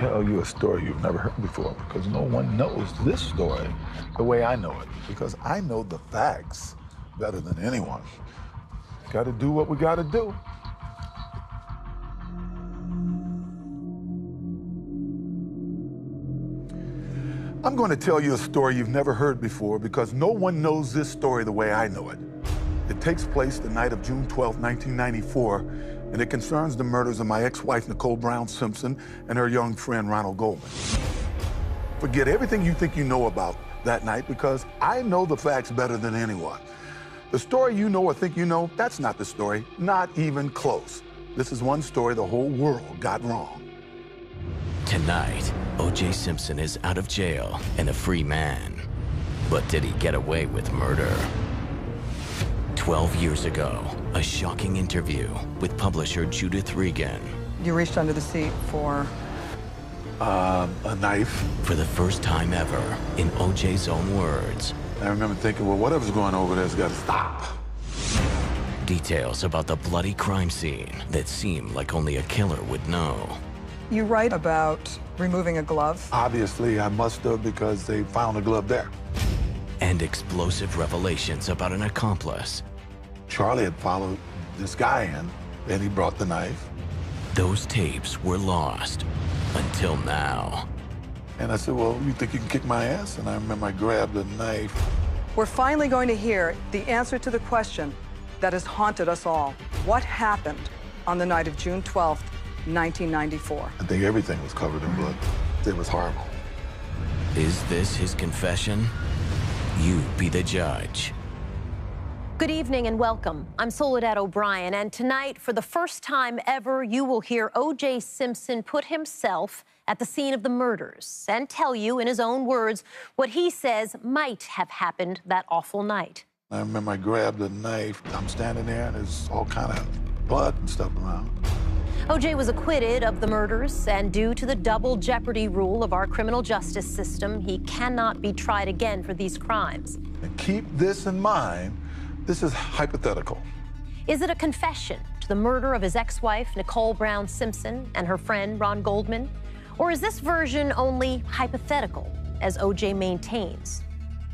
tell you a story you've never heard before because no one knows this story the way I know it, because I know the facts better than anyone. Got to do what we got to do. I'm going to tell you a story you've never heard before because no one knows this story the way I know it. It takes place the night of June 12, 1994, and it concerns the murders of my ex-wife, Nicole Brown Simpson, and her young friend, Ronald Goldman. Forget everything you think you know about that night because I know the facts better than anyone. The story you know or think you know, that's not the story, not even close. This is one story the whole world got wrong. Tonight, O.J. Simpson is out of jail and a free man. But did he get away with murder? 12 years ago, a shocking interview with publisher Judith Regan. You reached under the seat for? A knife. For the first time ever, in O.J.'s own words. I remember thinking, well, whatever's going on over there's got to stop. Details about the bloody crime scene that seemed like only a killer would know. You write about removing a glove. Obviously, I must have because they found a glove there. And explosive revelations about an accomplice. Charlie had followed this guy in, and he brought the knife. Those tapes were lost until now. And I said, well, you think you can kick my ass? And I remember I grabbed the knife. We're finally going to hear the answer to the question that has haunted us all. What happened on the night of June 12th, 1994? I think everything was covered in blood. It was horrible. Is this his confession? You be the judge. Good evening and welcome. I'm Soledad O'Brien, and tonight, for the first time ever, you will hear O.J. Simpson put himself at the scene of the murders and tell you, in his own words, what he says might have happened that awful night. I remember I grabbed the knife. I'm standing there, and there's all kind of blood and stuff around. O.J. was acquitted of the murders, and due to the double jeopardy rule of our criminal justice system, he cannot be tried again for these crimes. And keep this in mind, this is hypothetical. Is it a confession to the murder of his ex-wife, Nicole Brown Simpson, and her friend, Ron Goldman? Or is this version only hypothetical, as O.J. maintains?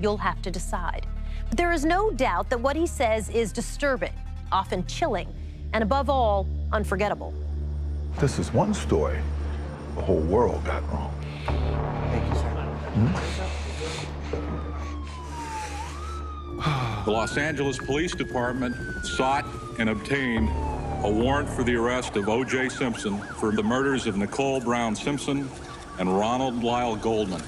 You'll have to decide. But there is no doubt that what he says is disturbing, often chilling, and above all, unforgettable. This is one story the whole world got wrong. Thank you, sir. The Los Angeles Police Department sought and obtained a warrant for the arrest of O.J. Simpson for the murders of Nicole Brown Simpson and Ronald Lyle Goldman.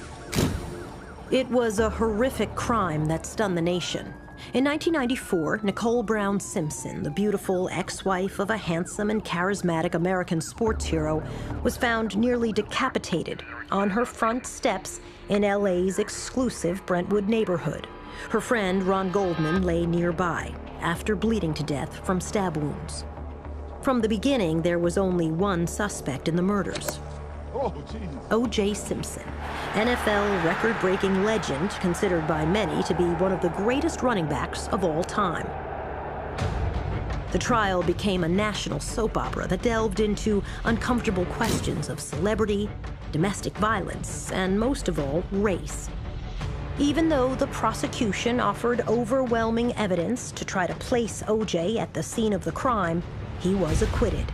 It was a horrific crime that stunned the nation. In 1994, Nicole Brown Simpson, the beautiful ex-wife of a handsome and charismatic American sports hero, was found nearly decapitated on her front steps in LA's exclusive Brentwood neighborhood. Her friend, Ron Goldman, lay nearby after bleeding to death from stab wounds. From the beginning, there was only one suspect in the murders. O.J. Simpson, NFL record-breaking legend, considered by many to be one of the greatest running backs of all time. The trial became a national soap opera that delved into uncomfortable questions of celebrity, domestic violence, and most of all, race. Even though the prosecution offered overwhelming evidence to try to place O.J. at the scene of the crime, he was acquitted.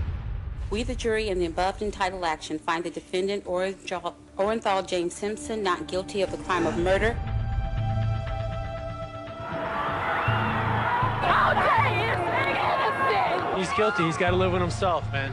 We, the jury, in the above entitled action, find the defendant, Orenthal James Simpson, not guilty of the crime of murder. He's guilty. He's got to live with himself, man.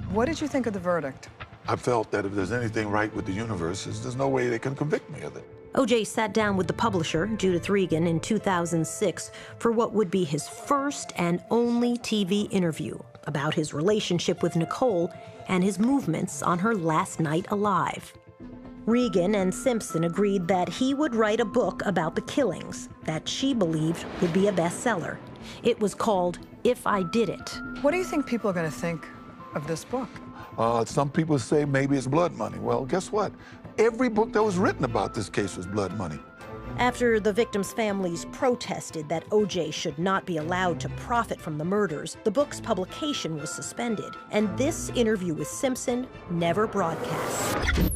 What did you think of the verdict? I felt that if there's anything right with the universe, there's no way they can convict me of it. O.J. sat down with the publisher, Judith Regan, in 2006 for what would be his first and only TV interview about his relationship with Nicole and his movements on her last night alive. Regan and Simpson agreed that he would write a book about the killings that she believed would be a bestseller. It was called If I Did It. What do you think people are going to think of this book? Some people say maybe it's blood money. Well, guess what? Every book that was written about this case was blood money. After the victims' families protested that O.J. should not be allowed to profit from the murders, the book's publication was suspended, and this interview with Simpson never broadcast.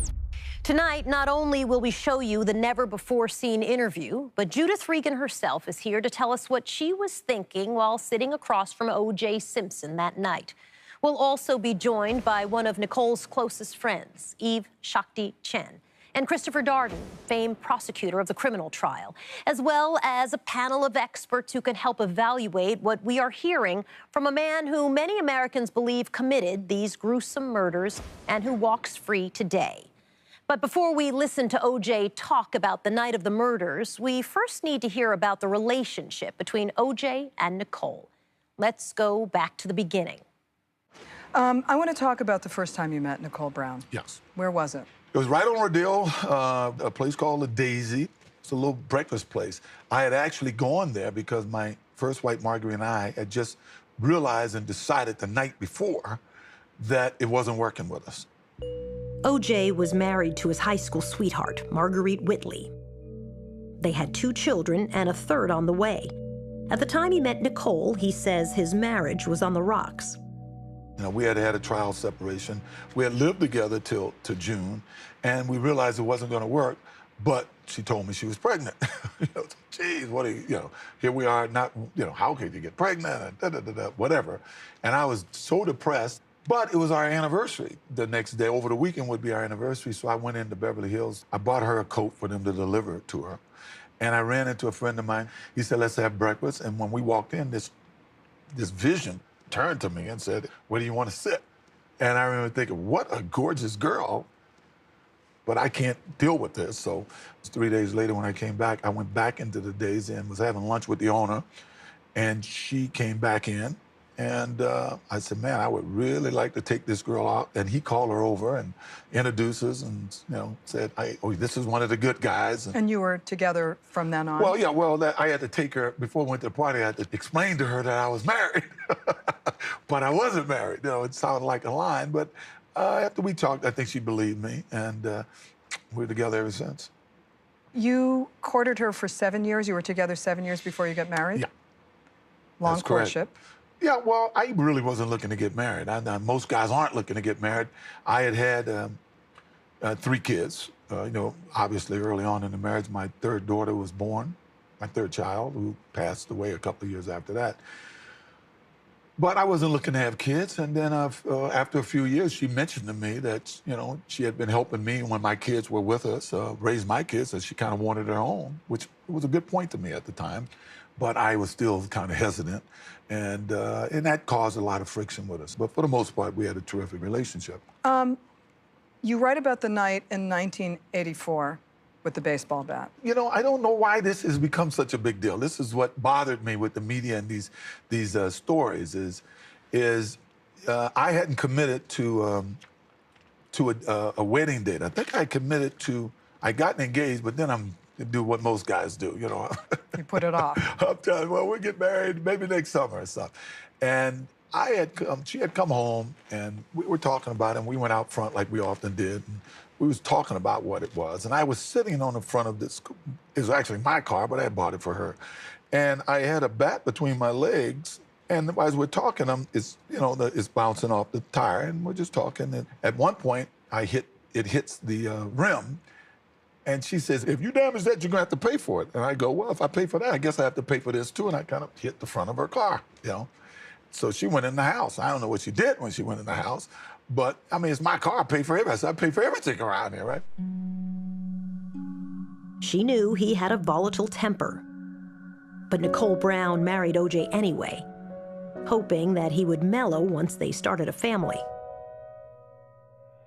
Tonight, not only will we show you the never-before-seen interview, but Judith Regan herself is here to tell us what she was thinking while sitting across from O.J. Simpson that night. We'll also be joined by one of Nicole's closest friends, Eve Shakti Chen, and Christopher Darden, famed prosecutor of the criminal trial, as well as a panel of experts who can help evaluate what we are hearing from a man who many Americans believe committed these gruesome murders and who walks free today. But before we listen to O.J. talk about the night of the murders, we first need to hear about the relationship between O.J. and Nicole. Let's go back to the beginning. I want to talk about the first time you met Nicole Brown. Yes. Where was it? It was right on Rodeo, a place called the Daisy. It's a little breakfast place. I had actually gone there because my first wife, Marguerite, and I had just realized and decided the night before that it wasn't working with us. O.J. was married to his high school sweetheart, Marguerite Whitley. They had 2 children and a third on the way. At the time he met Nicole, he says his marriage was on the rocks. You know, we had had a trial separation. We had lived together till June, and we realized it wasn't going to work. But she told me she was pregnant. You know, geez, what are you know? Here we are, not, you know, how could you get pregnant? And whatever. And I was so depressed. But it was our anniversary the next day. Over the weekend would be our anniversary, so I went into Beverly Hills. I bought her a coat for them to deliver to her, and I ran into a friend of mine. He said, "Let's have breakfast." And when we walked in, this vision turned to me and said, "Where do you want to sit?" And I remember thinking, what a gorgeous girl, but I can't deal with this. So 3 days later when I came back, I went back into the Daisy and was having lunch with the owner, and she came back in, and I said, "Man, I would really like to take this girl out." And he called her over and introduced us and, you know, said, "Oh, this is one of the good guys." And you were together from then on? Well, yeah, I had to take her, before we went to the party, I had to explain to her that I was married. But I wasn't married. You know, it sounded like a line, but after we talked, I think she believed me, and we're together ever since. You courted her for 7 years? You were together 7 years before you got married? Yeah. Long That's correct. courtship? Yeah, well, I really wasn't looking to get married. Most guys aren't looking to get married. I had 3 kids. You know, obviously early on in the marriage, my 3rd daughter was born, my 3rd child, who passed away a couple of years after that. But I wasn't looking to have kids, and then after a few years, she mentioned to me that, you know, she had been helping me when my kids were with us, raise my kids, and she kind of wanted her own, which was a good point to me at the time. But I was still kind of hesitant, and that caused a lot of friction with us. But for the most part, we had a terrific relationship. You write about the night in 1984 with the baseball bat. You know, I don't know why this has become such a big deal. This is what bothered me with the media and these stories is I hadn't committed to a wedding date. I think I got engaged, but then I'm do what most guys do, you know. You put it off. I'm telling you, well, we'll get married maybe next summer or something. And she had come home, and we were talking about it, and we went out front like we often did. And we was talking about what it was. And I was sitting on the front of this, it was actually my car, but I had bought it for her. And I had a bat between my legs, and as we're talking, it's bouncing off the tire, and we're just talking. And at one point, it hits the rim, and she says, "If you damage that, you're gonna have to pay for it." And I go, "Well, if I pay for that, I guess I have to pay for this too." And I kind of hit the front of her car, you know. So she went in the house. I don't know what she did when she went in the house, but I mean, it's my car. I pay for everything. So I pay for everything around here, right? She knew he had a volatile temper, but Nicole Brown married O.J. anyway, hoping that he would mellow once they started a family.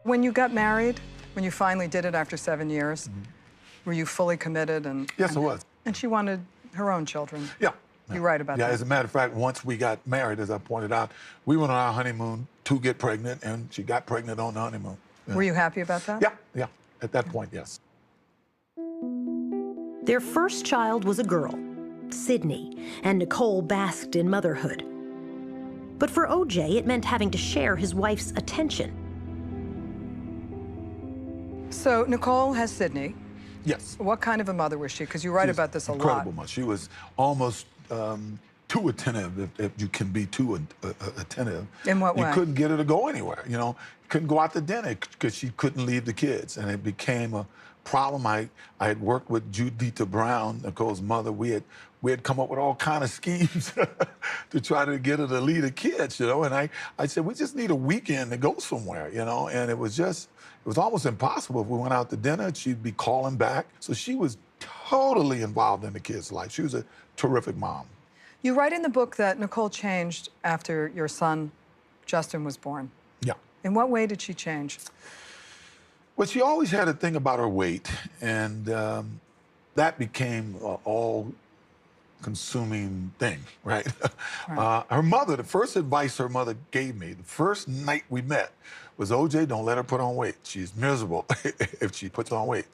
When you got married, when you finally did it after 7 years, were you fully committed? Yes, I was. And she wanted her own children. Yeah. You write about that. Yeah, as a matter of fact, once we got married, as I pointed out, we went on our honeymoon to get pregnant, and she got pregnant on the honeymoon. Yeah. Were you happy about that? Yeah. At that point, yes. Their first child was a girl, Sydney, and Nicole basked in motherhood. But for O.J., it meant having to share his wife's attention. So Nicole has Sydney, Yes. What kind of a mother was she? Because you write She was about this a lot. incredible mother. She was almost too attentive, if you can be too attentive. In what way? You couldn't get her to go anywhere, you know. Couldn't go out to dinner because she couldn't leave the kids. And it became a problem. I had worked with Judith Regan, Nicole's mother. We had come up with all kind of schemes to try to get her to leave the kids, you know. And I said, we just need a weekend to go somewhere, you know. And it was almost impossible. If we went out to dinner, she'd be calling back. So she was totally involved in the kids' life. She was a terrific mom. You write in the book that Nicole changed after your son, Justin, was born. Yeah. In what way did she change? Well, she always had a thing about her weight, and that became an all-consuming thing, right? Right. Her mother, the first advice her mother gave me, the first night we met, was, OJ, don't let her put on weight. She's miserable if she puts on weight.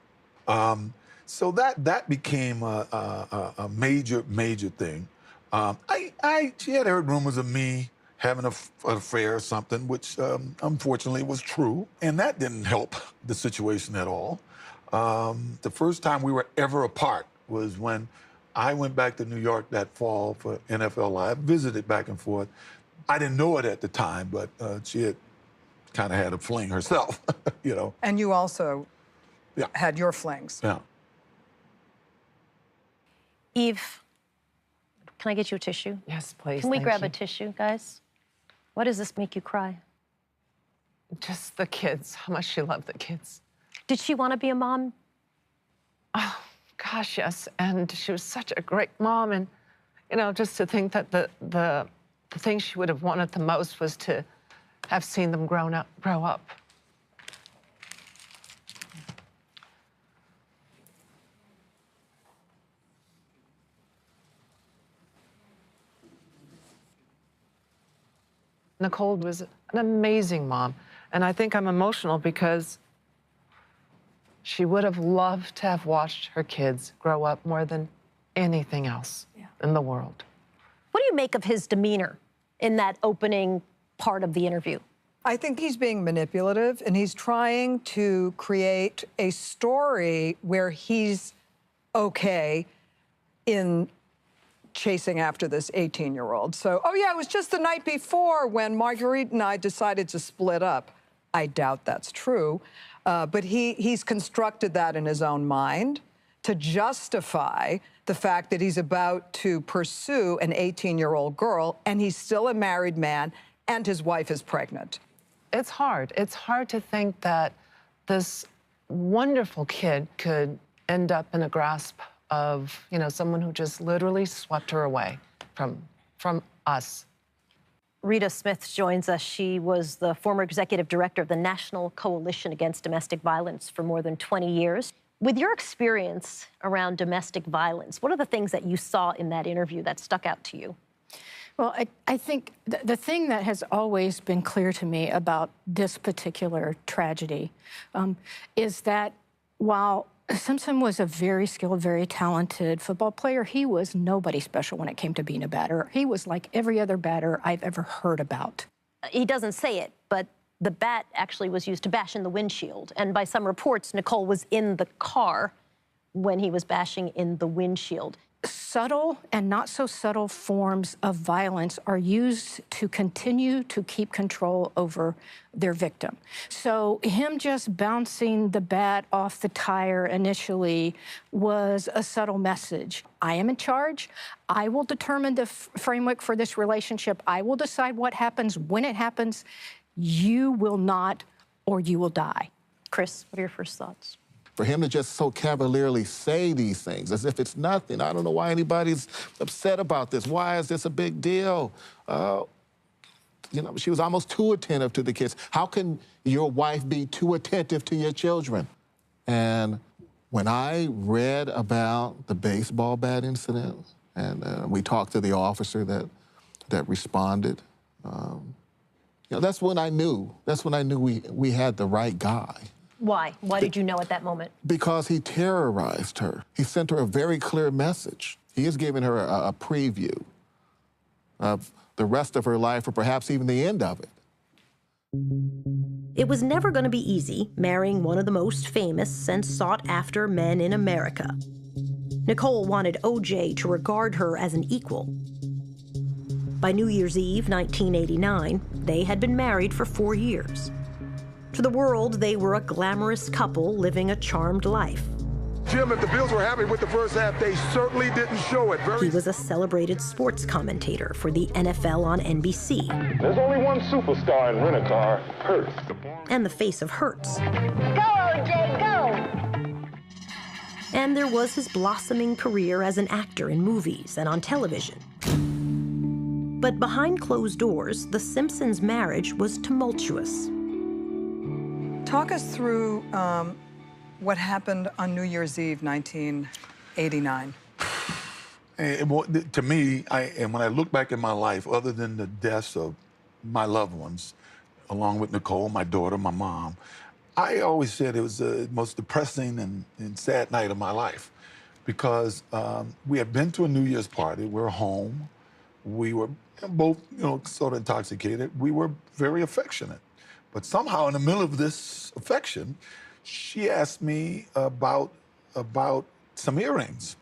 So that became a major thing. She had heard rumors of me having an affair or something, which unfortunately was true. And that didn't help the situation at all. The first time we were ever apart was when I went back to New York that fall for NFL Live, visited back and forth. I didn't know it at the time, but she had kind of had a fling herself, you know. And you also had your flings. Yeah. Eve, can I get you a tissue? Yes, please. Can we thank grab you. a tissue, guys? Why does this make you cry? Just the kids, how much she loved the kids. Did she want to be a mom? Oh, gosh, yes. And she was such a great mom. And, you know, just to think that the thing she would have wanted the most was to have seen them grow up. Nicole was an amazing mom. And I think I'm emotional because she would have loved to have watched her kids grow up more than anything else in the world. What do you make of his demeanor in that opening part of the interview? I think he's being manipulative, and he's trying to create a story where he's okay in chasing after this 18-year-old. So, oh yeah, it was just the night before when Marguerite and I decided to split up. I doubt that's true, but he's constructed that in his own mind to justify the fact that he's about to pursue an 18-year-old girl, and he's still a married man, and his wife is pregnant. It's hard. It's hard to think that this wonderful kid could end up in a grasp of, you know, someone who just literally swept her away from us. Rita Smith joins us. She was the former executive director of the National Coalition Against Domestic Violence for more than 20 years. With your experience around domestic violence, what are the things that you saw in that interview that stuck out to you? Well, I think the thing that has always been clear to me about this particular tragedy is that while Simpson was a very skilled, very talented football player, he was nobody special when it came to being a batter. He was like every other batter I've ever heard about. He doesn't say it, but the bat actually was used to bash in the windshield. And by some reports, Nicole was in the car when he was bashing in the windshield. Subtle and not so subtle forms of violence are used to continue to keep control over their victim. So him just bouncing the bat off the tire initially was a subtle message. I am in charge. I will determine the framework for this relationship. I will decide what happens when it happens. You will not, or you will die. Chris, what are your first thoughts? For him to just so cavalierly say these things as if it's nothing. I don't know why anybody's upset about this. Why is this a big deal? You know, she was almost too attentive to the kids. How can your wife be too attentive to your children? And when I read about the baseball bat incident, and we talked to the officer that responded, you know, that's when I knew. That's when I knew we had the right guy. Why? Why did you know at that moment? Because he terrorized her. He sent her a very clear message. He is giving her a preview of the rest of her life, or perhaps even the end of it. It was never going to be easy marrying one of the most famous and sought-after men in America. Nicole wanted O.J. to regard her as an equal. By New Year's Eve, 1989, they had been married for 4 years. To the world, they were a glamorous couple living a charmed life. Jim, if the Bills were happy with the first half, they certainly didn't show it. He was a celebrated sports commentator for the NFL on NBC. There's only one superstar in Rent-A-Car, Hurt. And the face of Hertz. Go, OJ, go! And there was his blossoming career as an actor in movies and on television. But behind closed doors, the Simpsons' marriage was tumultuous. Talk us through what happened on New Year's Eve, 1989. To me, and when I look back in my life, other than the deaths of my loved ones, along with Nicole, my daughter, my mom, I always said it was the most depressing and sad night of my life because we had been to a New Year's party. We were home. We were both, sort of intoxicated. We were very affectionate. But somehow in the middle of this affection, she asked me about some earrings.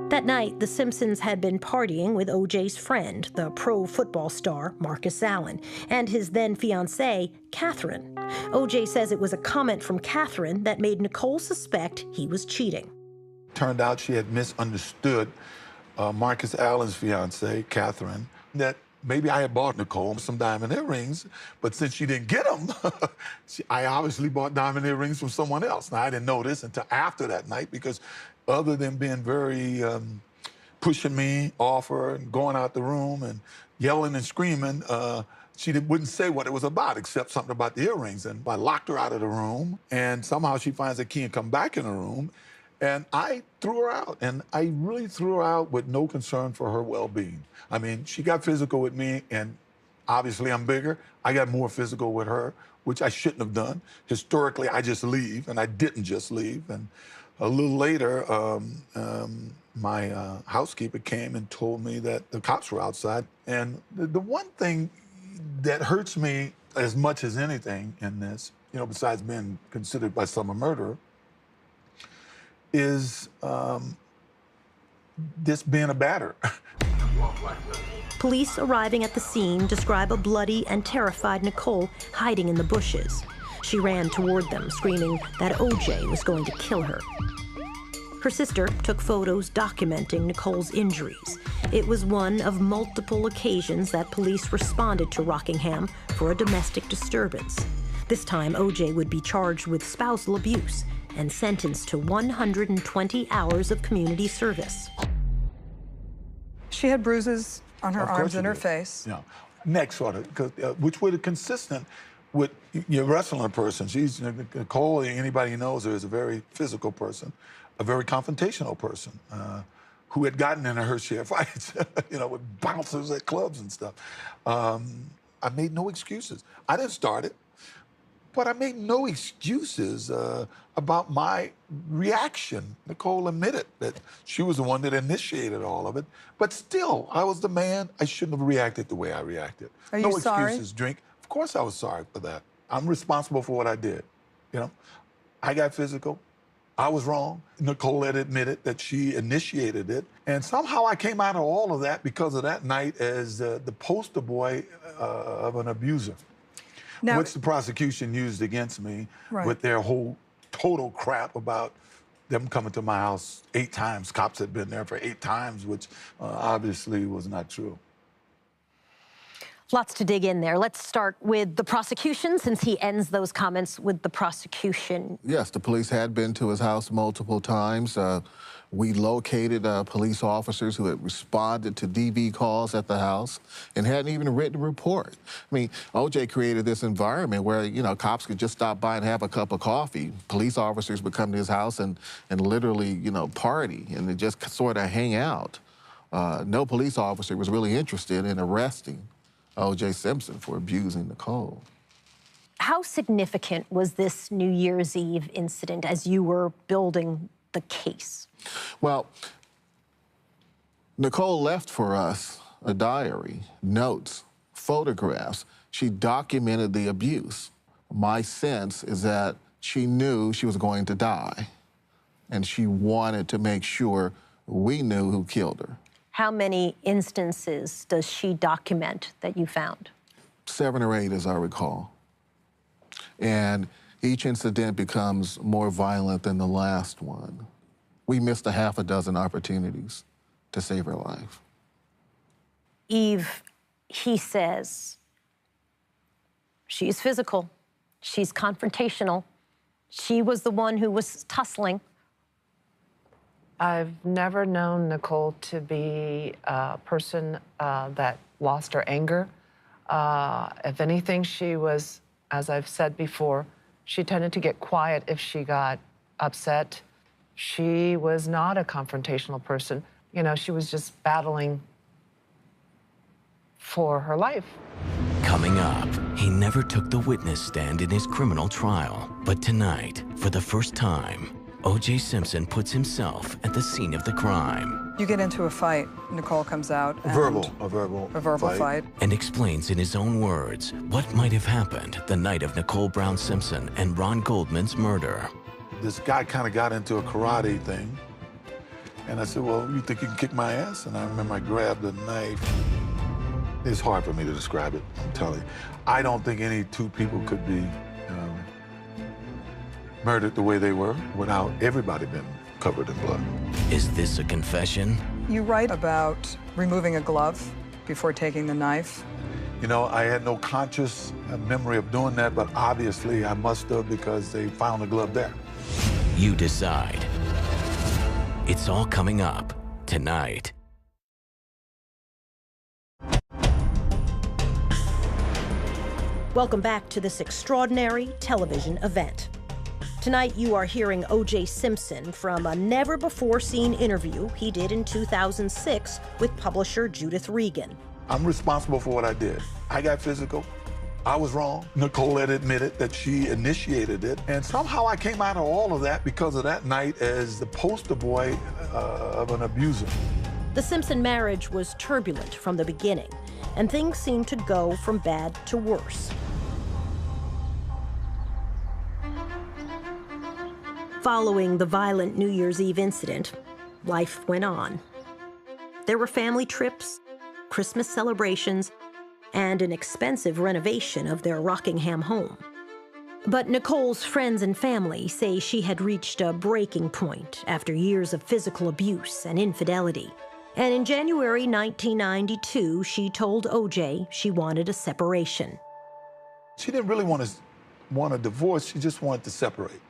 That night, the Simpsons had been partying with O.J.'s friend, the pro football star Marcus Allen, and his then-fiancée, Catherine. O.J. says it was a comment from Catherine that made Nicole suspect he was cheating. Turned out she had misunderstood Marcus Allen's fiancée, Catherine, that maybe I had bought Nicole some diamond earrings, but since she didn't get them, I obviously bought diamond earrings from someone else. Now, I didn't know this until after that night because other than being very pushing me off her and going out the room and yelling and screaming, she wouldn't say what it was about except something about the earrings. And I locked her out of the room, and somehow she finds a key and come back in the room. And I threw her out, and I really threw her out with no concern for her well-being. I mean, she got physical with me, and obviously I'm bigger. I got more physical with her, which I shouldn't have done. Historically, I just leave, and I didn't just leave. And a little later, my housekeeper came and told me that the cops were outside. And the one thing that hurts me as much as anything in this, besides being considered by some a murderer, is this being a batterer. Police arriving at the scene describe a bloody and terrified Nicole hiding in the bushes. She ran toward them, screaming that O.J. was going to kill her. Her sister took photos documenting Nicole's injuries. It was one of multiple occasions that police responded to Rockingham for a domestic disturbance. This time, O.J. would be charged with spousal abuse and sentenced to 120 hours of community service. She had bruises on her arms and her face. Yeah, neck sort of, which were consistent with your wrestling person. She's, Nicole, anybody who knows her, is a very physical person, a very confrontational person, who had gotten into her share of fights, with bouncers at clubs and stuff. I made no excuses. I didn't start it. But I made no excuses about my reaction. Nicole admitted that she was the one that initiated all of it. But still, I was the man. I shouldn't have reacted the way I reacted. Are you sorry? No excuses, drink. Of course I was sorry for that. I'm responsible for what I did. I got physical. I was wrong. Nicole had admitted that she initiated it. And somehow I came out of all of that because of that night as the poster boy of an abuser. Now, which the prosecution used against me with their whole total crap about them coming to my house 8 times. Cops had been there for 8 times, which obviously was not true. Lots to dig in there. Let's start with the prosecution, since he ends those comments with the prosecution. Yes, the police had been to his house multiple times. We located police officers who had responded to DV calls at the house and hadn't even written a report. I mean, O.J. created this environment where, cops could just stop by and have a cup of coffee. Police officers would come to his house and literally, party and just sort of hang out. No police officer was really interested in arresting O.J. Simpson for abusing Nicole. How significant was this New Year's Eve incident as you were building the case? Well, Nicole left for us a diary, notes, photographs. She documented the abuse. My sense is that she knew she was going to die, and she wanted to make sure we knew who killed her. How many instances does she document that you found? 7 or 8, as I recall. And each incident becomes more violent than the last one. We missed a half a dozen opportunities to save her life. Eve, he says, she's physical, she's confrontational, she was the one who was tussling. I've never known Nicole to be a person that lost her anger. If anything, she was, as I've said before, she tended to get quiet if she got upset. She was not a confrontational person. You know, she was just battling for her life. Coming up, he never took the witness stand in his criminal trial. But tonight, for the first time, O.J. Simpson puts himself at the scene of the crime. You get into a fight. Nicole comes out. A verbal fight. And explains in his own words what might have happened the night of Nicole Brown Simpson and Ron Goldman's murder. This guy kind of got into a karate thing. And I said, well, you think you can kick my ass? And I remember I grabbed a knife. It's hard for me to describe it, I'm telling you. I don't think any two people could be murdered the way they were without everybody being covered in blood. Is this a confession? You write about removing a glove before taking the knife. You know, I had no conscious memory of doing that, but obviously I must have because they found the glove there. You decide. It's all coming up tonight. Welcome back to this extraordinary television event. Tonight, you are hearing O.J. Simpson from a never-before-seen interview he did in 2006 with publisher Judith Regan. I'm responsible for what I did. I got physical. I was wrong. Nicole had admitted that she initiated it. And somehow I came out of all of that because of that night as the poster boy of an abuser. The Simpson marriage was turbulent from the beginning, and things seemed to go from bad to worse. Following the violent New Year's Eve incident, life went on. There were family trips, Christmas celebrations, and an expensive renovation of their Rockingham home. But Nicole's friends and family say she had reached a breaking point after years of physical abuse and infidelity. And in January 1992, she told O.J. she wanted a separation. She didn't really want a divorce, she just wanted to separate.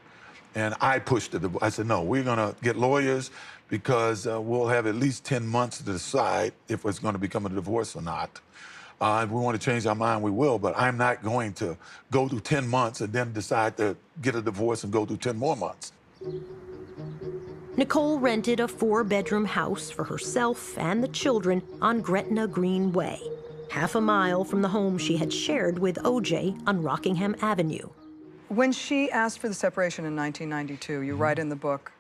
And I pushed the divorce. I said, no, we're gonna get lawyers because we'll have at least 10 months to decide if it's gonna become a divorce or not. If we want to change our mind, we will, but I'm not going to go through 10 months and then decide to get a divorce and go through 10 more months. Nicole rented a 4-bedroom house for herself and the children on Gretna Green Way, half a mile from the home she had shared with O.J. on Rockingham Avenue. When she asked for the separation in 1992, you write in the book,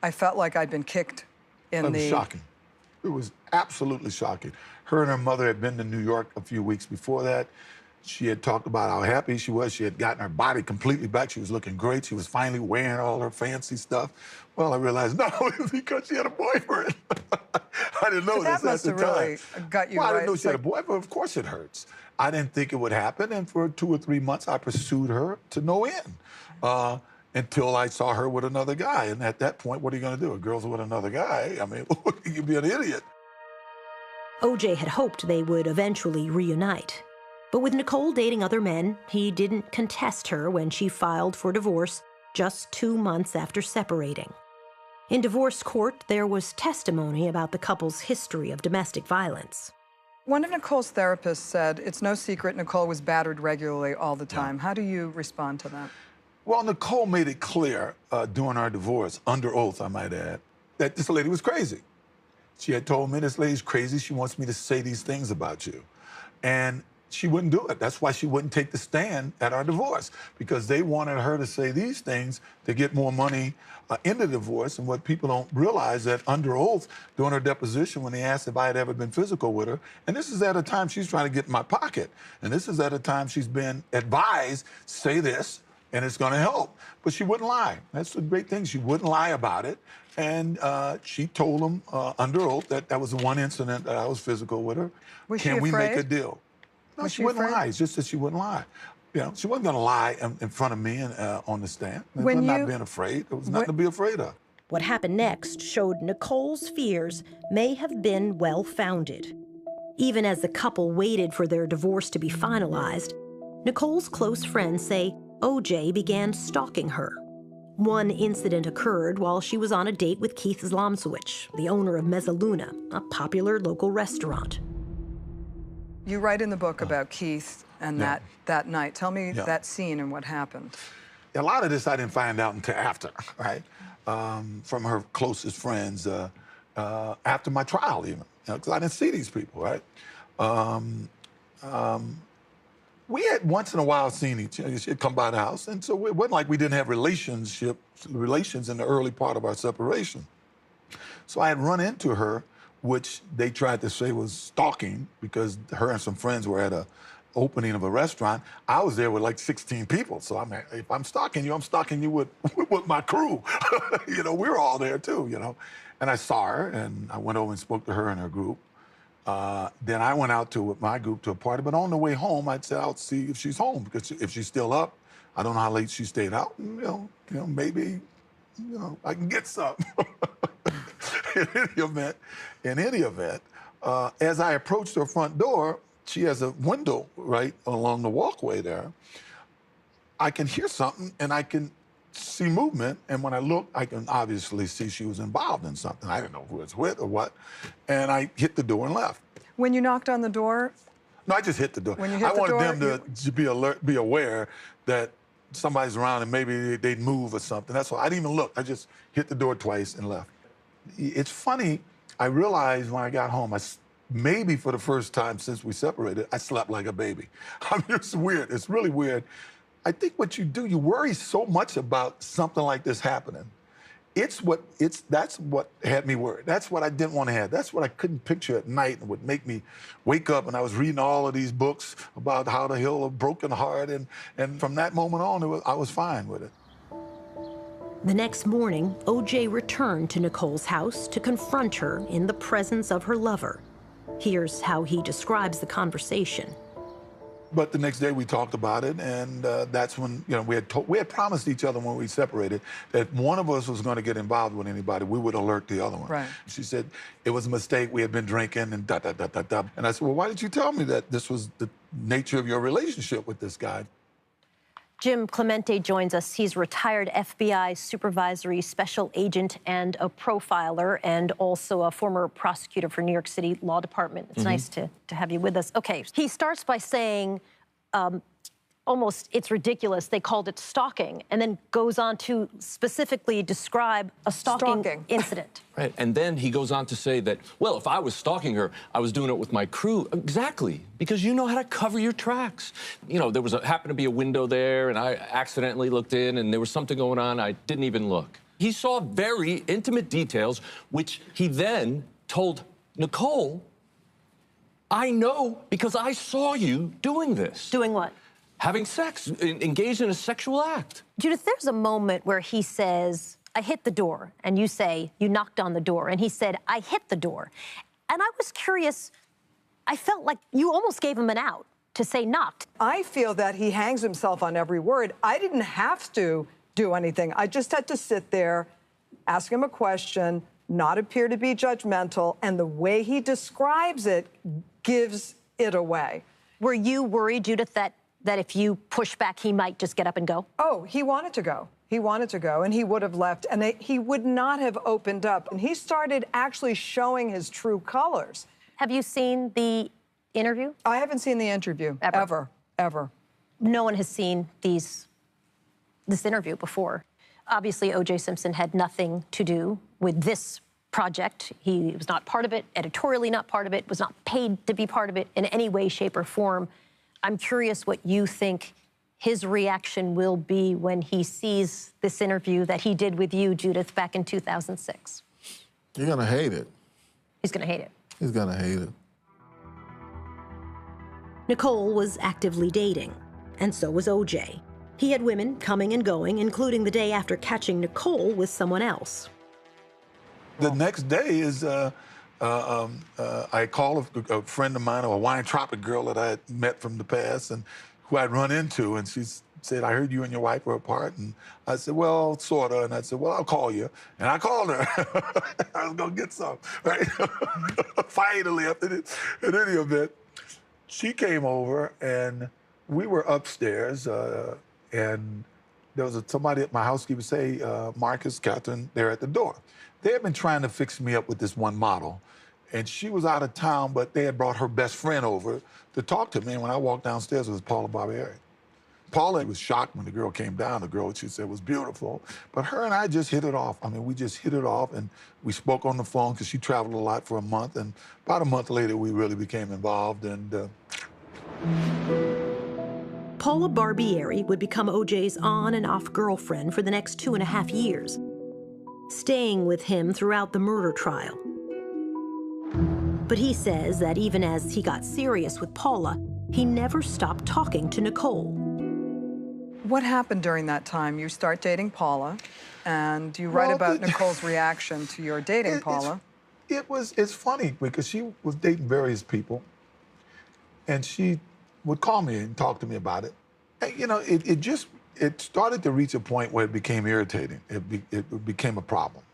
I felt like I'd been kicked in It was shocking. It was absolutely shocking. Her and her mother had been to New York a few weeks before that. She had talked about how happy she was. She had gotten her body completely back. She was looking great. She was finally wearing all her fancy stuff. Well, I realized, no, it was because she had a boyfriend. I didn't know this at the time. That must have really got you I right. didn't know she had a boyfriend. Of course it hurts. I didn't think it would happen, and for 2 or 3 months, I pursued her to no end until I saw her with another guy. And at that point, what are you going to do? A girl's with another guy? I mean, you'd be an idiot. O.J. had hoped they would eventually reunite. But with Nicole dating other men, he didn't contest her when she filed for divorce just 2 months after separating. In divorce court, there was testimony about the couple's history of domestic violence. One of Nicole's therapists said it's no secret Nicole was battered regularly all the time. How do you respond to that? Well, Nicole made it clear during our divorce, under oath, I might add, that this lady was crazy. She had told me, this lady's crazy. She wants me to say these things about you. And she wouldn't do it. That's why she wouldn't take the stand at our divorce, because they wanted her to say these things to get more money in the divorce. And what people don't realize, that under oath during her deposition, when they asked if I had ever been physical with her, and this is at a time she's trying to get in my pocket, and this is at a time she's been advised, say this, and it's going to help. But she wouldn't lie. That's the great thing. She wouldn't lie about it. And she told him under oath that that was the one incident that I was physical with her. Was Can she we make afraid? a deal? No, Was she she wouldn't afraid? lie. It's just that she wouldn't lie. You know, she wasn't going to lie in front of me and on the stand. When I'm you- not being afraid. There was nothing to be afraid of. What happened next showed Nicole's fears may have been well-founded. Even as the couple waited for their divorce to be finalized, Nicole's close friends say O.J. began stalking her. One incident occurred while she was on a date with Keith Zlomswich, the owner of Mezzaluna, a popular local restaurant. You write in the book about Keith and Yeah. that night. Tell me Yeah. that scene and what happened. A lot of this I didn't find out until after, right? From her closest friends, after my trial even, because I didn't see these people, right? We had once in a while seen each other. She'd come by the house, and so it wasn't like we didn't have relations in the early part of our separation. So I had run into her, which they tried to say was stalking, because her and some friends were at a opening of a restaurant. I was there with like 16 people. So I'm like, if I'm stalking you with my crew. You know, we were all there too, you know. And I saw her, and I went over and spoke to her and her group. Then I went out with my group to a party, but on the way home, I said, I'll see if she's home, because if she's still up, I don't know how late she stayed out. And, you know, maybe, you know, I can get something. In any event, as I approached her front door, she has a window right along the walkway there. I can hear something, and I can see movement, and when I look, I can obviously see she was involved in something. I didn't know who it was with or what, and I hit the door and left. When you knocked on the door, No, I just hit the door. When you hit I the wanted door, them to be aware that somebody's around and maybe they'd move or something. That's all. I didn't even look. I just hit the door twice and left. It's funny, I realized when I got home, maybe for the first time since we separated, I slept like a baby. I mean, it's weird. It's really weird. I think what you do, you worry so much about something like this happening. That's what had me worried. That's what I didn't want to have. That's what I couldn't picture at night and would make me wake up. And I was reading all of these books about how to heal a broken heart. And from that moment on, I was fine with it. The next morning, O.J. returned to Nicole's house to confront her in the presence of her lover. Here's how he describes the conversation. But the next day we talked about it, and that's when, you know, we had promised each other when we separated that one of us was going to get involved with anybody, we would alert the other one. Right. She said it was a mistake, we had been drinking and da-da-da-da-da. And I said, well, why did you tell me that this was the nature of your relationship with this guy? Jim Clemente joins us. He's retired FBI supervisory special agent and a profiler, and also a former prosecutor for New York City Law Department. It's nice to have you with us. Okay, he starts by saying, almost, it's ridiculous, they called it stalking, and then goes on to specifically describe a stalking incident. Right, and then he goes on to say that, well, if I was stalking her, I was doing it with my crew. Exactly, because you know how to cover your tracks. You know, there happened to be a window there, and I accidentally looked in, and there was something going on, I didn't even look. He saw very intimate details, which he then told Nicole, I know because I saw you doing this. Doing what? Having sex, engaged in a sexual act. Judith, there's a moment where he says, I hit the door, and you say, you knocked on the door, and he said, I hit the door. And I was curious, I felt like you almost gave him an out to say knocked. I feel that he hangs himself on every word. I didn't have to do anything. I just had to sit there, ask him a question, not appear to be judgmental, and the way he describes it gives it away. Were you worried, Judith, that if you push back, he might just get up and go? Oh, he wanted to go. He wanted to go, and he would have left, and he would not have opened up. And he started actually showing his true colors. Have you seen the interview? I haven't seen the interview, ever. No one has seen this interview before. Obviously, O.J. Simpson had nothing to do with this project. He was not part of it, editorially not part of it, was not paid to be part of it in any way, shape, or form. I'm curious what you think his reaction will be when he sees this interview that he did with you, Judith, back in 2006. You're gonna hate it. He's gonna hate it. He's gonna hate it. Nicole was actively dating, and so was O.J. He had women coming and going, including the day after catching Nicole with someone else. The next day is, I call a friend of mine, a Weintropic girl that I had met from the past and who I'd run into, and she said, I heard you and your wife were apart. And I said, well, sort of. And I said, well, I'll call you. And I called her. I was going to get some, right? Finally, after this, in any event, she came over, and we were upstairs, and there was somebody at my housekeeper say, Marcus, Catherine, they're at the door. They had been trying to fix me up with this one model, and she was out of town, but they had brought her best friend over to talk to me. And when I walked downstairs, it was Paula Barbieri. Paula was shocked when the girl came down. The girl, she said, was beautiful. But her and I just hit it off. I mean, we just hit it off, and we spoke on the phone because she traveled a lot for a month. And about a month later, we really became involved. And Paula Barbieri would become O.J.'s on and off girlfriend for the next 2.5 years, staying with him throughout the murder trial. But he says that even as he got serious with Paula, he never stopped talking to Nicole. What happened during that time? You start dating Paula, and you write about Nicole's reaction to your dating Paula. It's funny because she was dating various people, and she would call me and talk to me about it. And, you know, it started to reach a point where it became irritating. It became a problem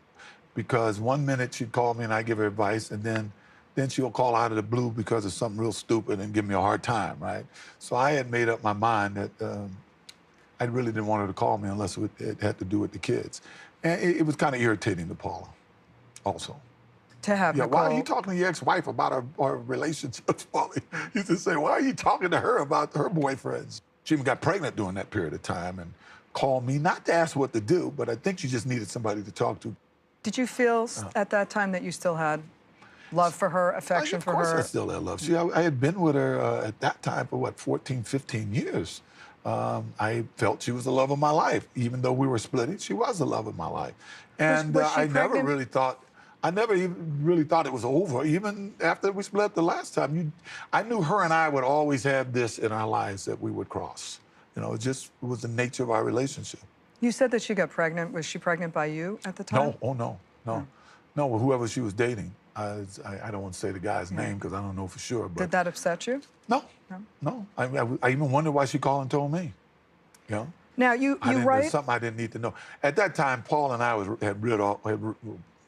because one minute she'd call me and I'd give her advice, and then she'll call out of the blue because of something real stupid and give me a hard time, right? So I had made up my mind that I really didn't want her to call me unless it had to do with the kids. And it was kind of irritating to Paula also. To have Nicole. Why are you talking to your ex-wife about our relationships, Paula? He used to say, why are you talking to her about her boyfriends? She even got pregnant during that period of time and called me, not to ask what to do, but I think she just needed somebody to talk to. Did you feel at that time that you still had love for her, affection for her? Of course I still had love. See, I had been with her at that time for, what, 14, 15 years. I felt she was the love of my life. Even though we were splitting, she was the love of my life. And I never even really thought it was over. Even after we split the last time, I knew her and I would always have this in our lives that we would cross. You know, it was the nature of our relationship. You said that she got pregnant. Was she pregnant by you at the time? No, whoever she was dating. I don't want to say the guy's name because I don't know for sure. But did that upset you? No. I even wondered why she called and told me. You know. Now you write. There's something I didn't need to know. At that time, Paul and I had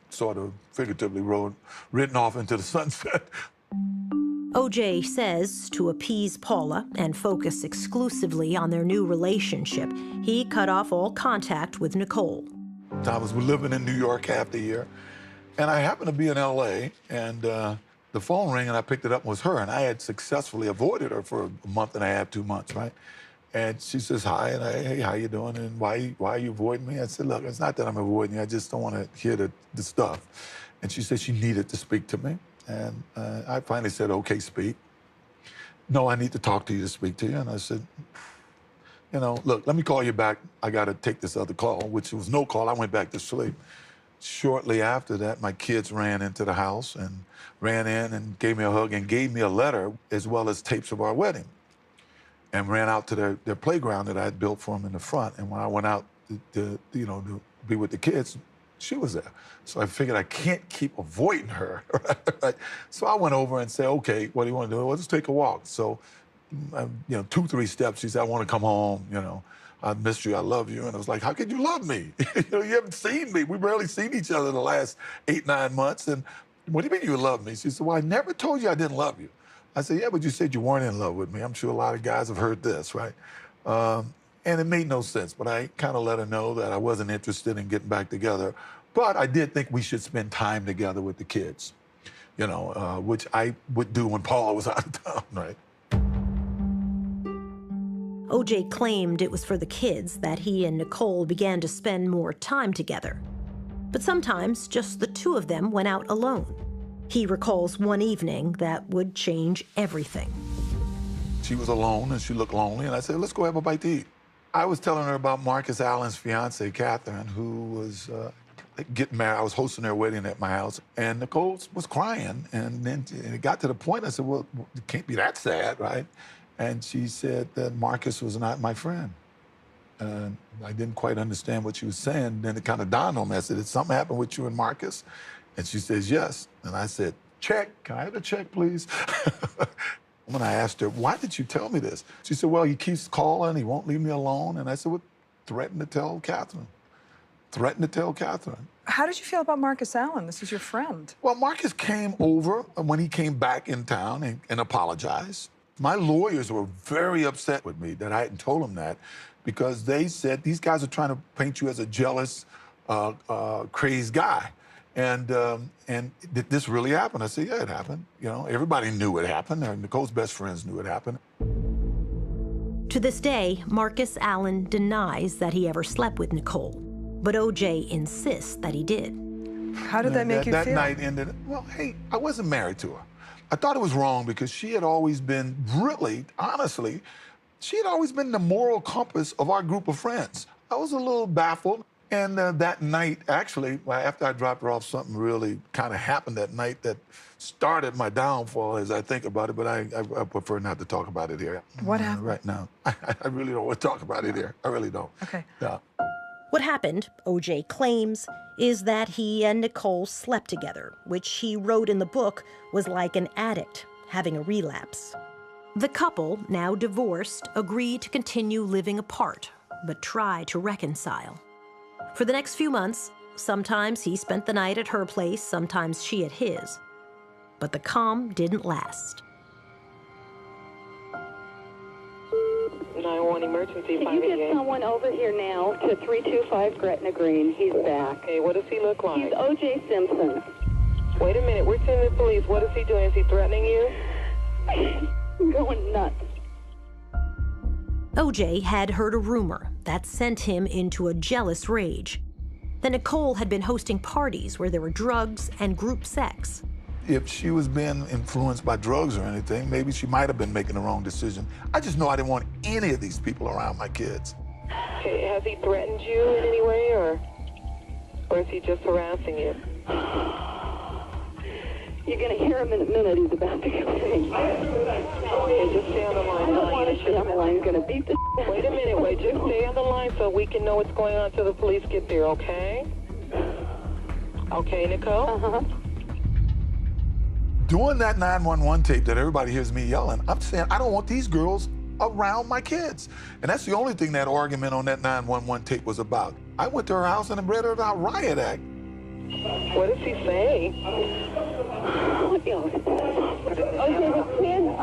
sort of figuratively ridden off into the sunset. O.J. says to appease Paula and focus exclusively on their new relationship, he cut off all contact with Nicole. I was living in New York half the year, and I happened to be in L.A., and the phone rang, and I picked it up, and it was her, and I had successfully avoided her for a month and a half, 2 months, right? And she says, hi, and hey, how you doing, and why are you avoiding me? I said, look, it's not that I'm avoiding you, I just don't want to hear the stuff. And she said she needed to speak to me, and I finally said, okay, speak. No, I need to talk to you to speak to you, and I said, you know, look, let me call you back. I got to take this other call, which was no call. I went back to sleep. Shortly after that, my kids ran into the house and ran in and gave me a hug and gave me a letter as well as tapes of our wedding, and ran out to their playground that I had built for them in the front. And when I went out to be with the kids, she was there. So I figured I can't keep avoiding her, right? So I went over and said, okay, what do you want to do? Well, let's take a walk. So, 2, 3 steps, she said, I want to come home, I missed you, I love you. And I was like, how could you love me? You haven't seen me. We barely seen each other in the last 8, 9 months. And what do you mean you love me? She said, well, I never told you I didn't love you. I said, yeah, but you said you weren't in love with me. I'm sure a lot of guys have heard this, right? And it made no sense, but I kind of let her know that I wasn't interested in getting back together. But I did think we should spend time together with the kids, which I would do when Paula was out of town, right? O.J. claimed it was for the kids that he and Nicole began to spend more time together. But sometimes just the two of them went out alone. He recalls one evening that would change everything. She was alone, and she looked lonely, and I said, let's go have a bite to eat. I was telling her about Marcus Allen's fiancée, Catherine, who was getting married. I was hosting their wedding at my house, and Nicole was crying, and then it got to the point, I said, well, it can't be that sad, right? And she said that Marcus was not my friend. And I didn't quite understand what she was saying. Then it kind of dawned on me. I said, did something happen with you and Marcus? And she says, yes. And I said, check. Can I have a check, please? When I asked her, why did you tell me this? She said, well, he keeps calling. He won't leave me alone. And I said, well, threaten to tell Catherine. Threaten to tell Catherine. How did you feel about Marcus Allen? This is your friend. Well, Marcus came over when he came back in town and apologized. My lawyers were very upset with me that I hadn't told them that, because they said, these guys are trying to paint you as a jealous, crazed guy. And did this really happen? I said, yeah, it happened. You know, everybody knew it happened. Nicole's best friends knew it happened. To this day, Marcus Allen denies that he ever slept with Nicole, but O.J. insists that he did. How did that make you feel? That night ended, well, hey, I wasn't married to her. I thought it was wrong because she had always been, really, honestly, she had always been the moral compass of our group of friends. I was a little baffled. And that night, actually, after I dropped her off, something really kind of happened that night that started my downfall as I think about it, but I prefer not to talk about it here. What happened? Right now. I really don't want to talk about it here. I really don't. Okay. Yeah. What happened, O.J. claims, is that he and Nicole slept together, which he wrote in the book was like an addict having a relapse. The couple, now divorced, agreed to continue living apart, but try to reconcile. For the next few months, sometimes he spent the night at her place, sometimes she at his. But the calm didn't last. 911 emergency. Can you get someone over here now to 325 Gretna Green? He's back. Okay, what does he look like? He's O.J. Simpson. Wait a minute, we're sending the police. What is he doing? Is he threatening you? I'm going nuts. O.J. had heard a rumor that sent him into a jealous rage. That Nicole had been hosting parties where there were drugs and group sex. If she was being influenced by drugs or anything, maybe she might have been making the wrong decision. I just know I didn't want any of these people around my kids. Okay, has he threatened you in any way, or is he just harassing you? You're going to hear him in a minute. He's about to go see. Okay, just stay on the line. I don't want to stay on the line. He's going to beat the Wait a minute, wait. Just stay on the line so we can know what's going on until the police get there, okay? Okay, Nicole? Uh-huh. Doing that 911 tape that everybody hears me yelling, I'm saying I don't want these girls around my kids. And that's the only thing that argument on that 911 tape was about. I went to her house and read her that riot act. What does he say? Okay, the kids are sleeping.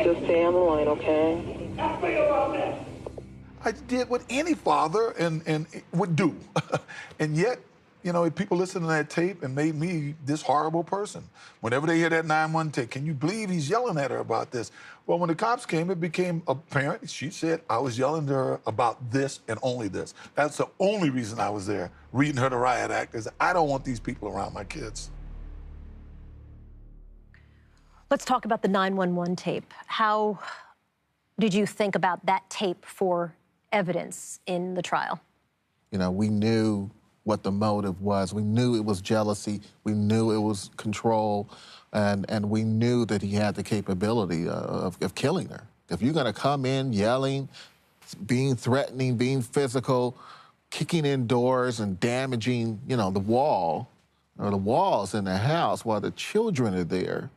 Just stay on the line, okay? I did what any father and would do. And yet, you know, people listen to that tape and made me this horrible person. Whenever they hear that 911 tape, can you believe he's yelling at her about this? Well, when the cops came, it became apparent. She said, I was yelling to her about this and only this. That's the only reason I was there, reading her the riot act, is I don't want these people around my kids. Let's talk about the 911 tape. How did you think about that tape for evidence in the trial? You know, we knew what the motive was. We knew it was jealousy. We knew it was control. And we knew that he had the capability of killing her. If you're gonna come in yelling, being threatening, being physical, kicking in doors and damaging, you know, the wall or the walls in the house while the children are there.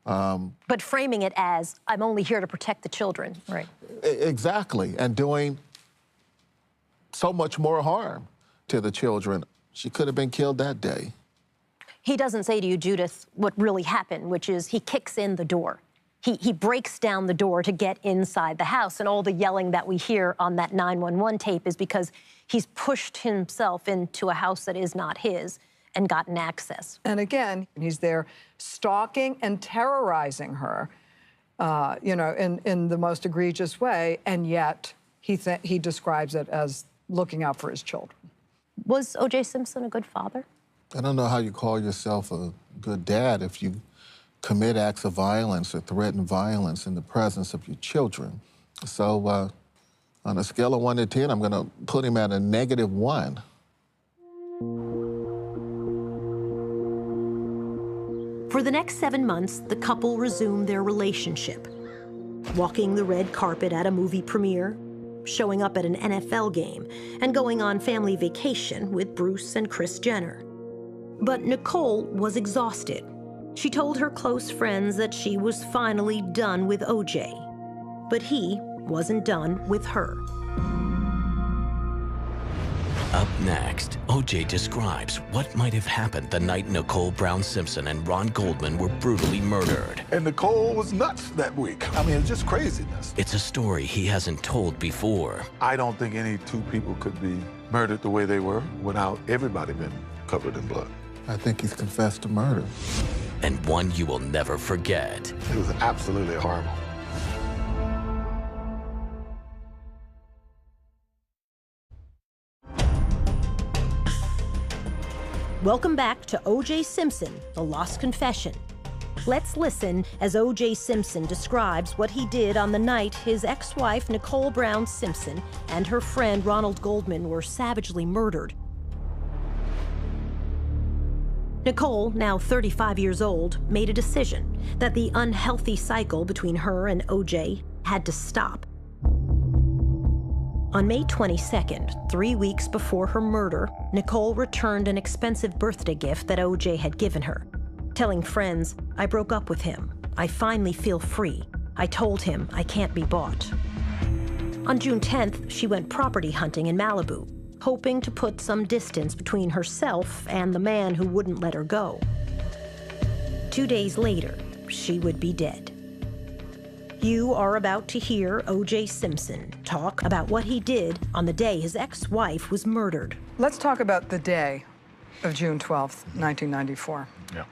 But framing it as, I'm only here to protect the children. Right. Exactly, and doing so much more harm to the children. She could have been killed that day. He doesn't say to you, Judith, what really happened, which is he kicks in the door. He breaks down the door to get inside the house, and all the yelling that we hear on that 911 tape is because he's pushed himself into a house that is not his and gotten access. And again, he's there stalking and terrorizing her, you know, in the most egregious way, and yet he describes it as looking out for his children. Was O.J. Simpson a good father? I don't know how you call yourself a good dad if you commit acts of violence or threaten violence in the presence of your children. So on a scale of 1 to 10, I'm going to put him at a -1. For the next 7 months, the couple resumed their relationship, walking the red carpet at a movie premiere, showing up at an NFL game, and going on family vacation with Bruce and Kris Jenner. But Nicole was exhausted. She told her close friends that she was finally done with O.J., but he wasn't done with her. Up next, O.J. describes what might have happened the night Nicole Brown Simpson and Ron Goldman were brutally murdered. And Nicole was nuts that week. I mean, it's just craziness. It's a story he hasn't told before. I don't think any two people could be murdered the way they were without everybody being covered in blood. I think he's confessed to murder. And one you will never forget. It was absolutely horrible. Welcome back to O.J. Simpson, The Lost Confession. Let's listen as O.J. Simpson describes what he did on the night his ex-wife, Nicole Brown Simpson, and her friend Ronald Goldman were savagely murdered. Nicole, now 35 years old, made a decision that the unhealthy cycle between her and O.J. had to stop. On May 22nd, 3 weeks before her murder, Nicole returned an expensive birthday gift that O.J. had given her, telling friends, "I broke up with him. I finally feel free. I told him I can't be bought." On June 10th, she went property hunting in Malibu, hoping to put some distance between herself and the man who wouldn't let her go. 2 days later, she would be dead. You are about to hear O.J. Simpson talk about what he did on the day his ex-wife was murdered. Let's talk about the day of June 12th, 1994. Yeah.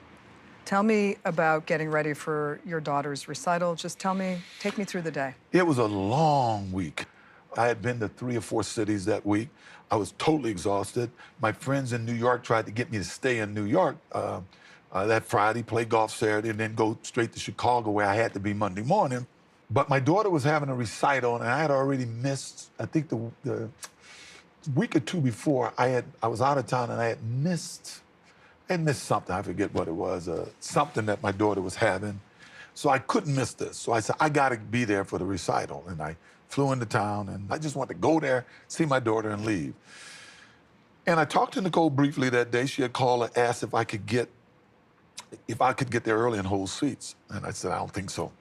Tell me about getting ready for your daughter's recital. Just take me through the day. It was a long week. I had been to 3 or 4 cities that week. I was totally exhausted. My friends in New York tried to get me to stay in New York that Friday, play golf Saturday, and then go straight to Chicago where I had to be Monday morning. But my daughter was having a recital, and I had already missed, I think the week or 2 before, I was out of town, and I had missed something. I forget what it was, something that my daughter was having. So I couldn't miss this. So I said, I got to be there for the recital. And I flew into town, and I just wanted to go there, see my daughter, and leave. And I talked to Nicole briefly that day. She had called and asked if I could get there early and hold seats. And I said, I don't think so,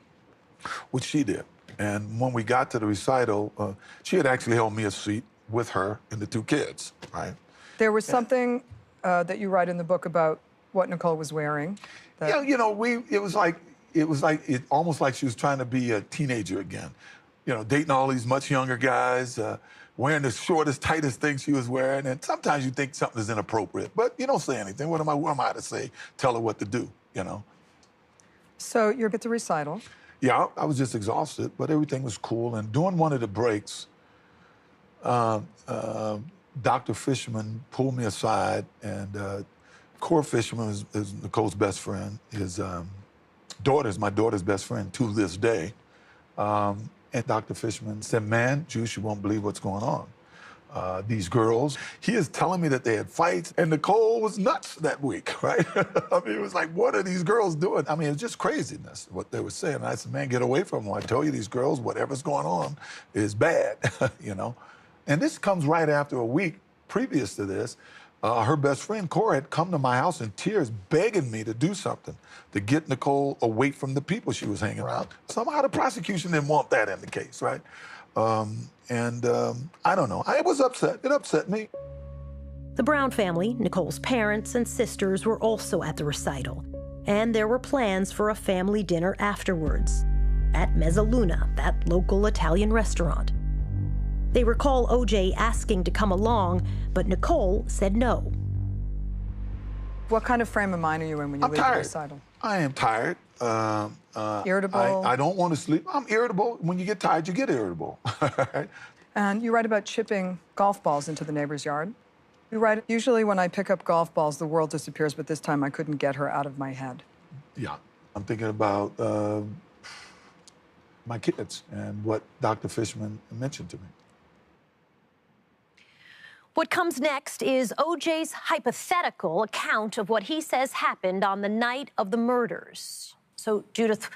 which she did. And when we got to the recital, she had actually held me a seat with her and the 2 kids, right? There was something that you write in the book about what Nicole was wearing. Yeah, you know, it was almost like she was trying to be a teenager again. You know, dating all these much younger guys, wearing the shortest, tightest thing she was wearing. And sometimes you think something is inappropriate, but you don't say anything. What am I to say? Tell her what to do, you know? So you're at the recital. Yeah, I was just exhausted, but everything was cool. And during one of the breaks, Dr. Fisherman pulled me aside, and Cora Fisherman is Nicole's best friend. His daughter's my daughter's best friend to this day. And Dr. Fisherman said, man, Juice, you won't believe what's going on. These girls, he is telling me that they had fights, and Nicole was nuts that week, right? I mean, it was like, what are these girls doing? I mean, it was just craziness, what they were saying. And I said, man, get away from them. I tell you, these girls, whatever's going on is bad, you know? And this comes right after a week previous to this. Her best friend, Cora, had come to my house in tears, begging me to do something to get Nicole away from the people she was hanging around. Somehow the prosecution didn't want that in the case, right? I don't know. I was upset. It upset me. The Brown family, Nicole's parents and sisters, were also at the recital, and there were plans for a family dinner afterwards at Mezzaluna, that local Italian restaurant. They recall O.J. asking to come along, but Nicole said no. What kind of frame of mind are you in when you leave the recital? I am tired. Irritable? I don't want to sleep. I'm irritable. When you get tired, you get irritable. And you write about chipping golf balls into the neighbor's yard. You write, usually when I pick up golf balls, the world disappears, but this time I couldn't get her out of my head. Yeah, I'm thinking about my kids and what Dr. Fishman mentioned to me. What comes next is O.J.'s hypothetical account of what he says happened on the night of the murders. So, Judith,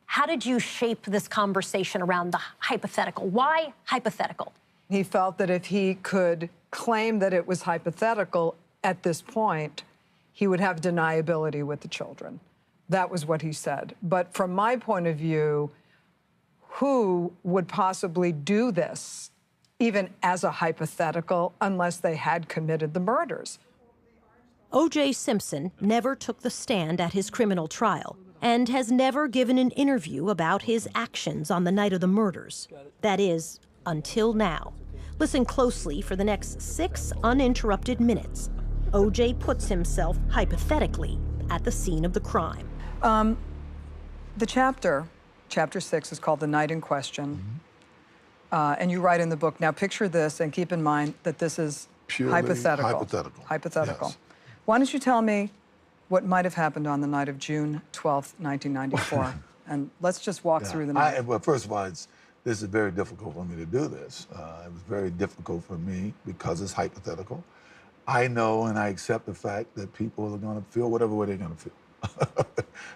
how did you shape this conversation around the hypothetical? Why hypothetical? He felt that if he could claim that it was hypothetical at this point, he would have deniability with the children. That was what he said. But from my point of view, who would possibly do this, even as a hypothetical, unless they had committed the murders? O.J. Simpson never took the stand at his criminal trial and has never given an interview about his actions on the night of the murders. That is, until now. Listen closely for the next 6 uninterrupted minutes. O.J. puts himself, hypothetically, at the scene of the crime. The chapter 6, is called The Night in Question. And you write in the book, now picture this and keep in mind that this is Purely hypothetical. hypothetical. Yes. Why don't you tell me what might have happened on the night of June 12th, 1994? And let's just walk through the night. Well, first of all, this is very difficult for me to do this. It was very difficult for me because it's hypothetical. I know and I accept the fact that people are going to feel whatever way they're going to feel.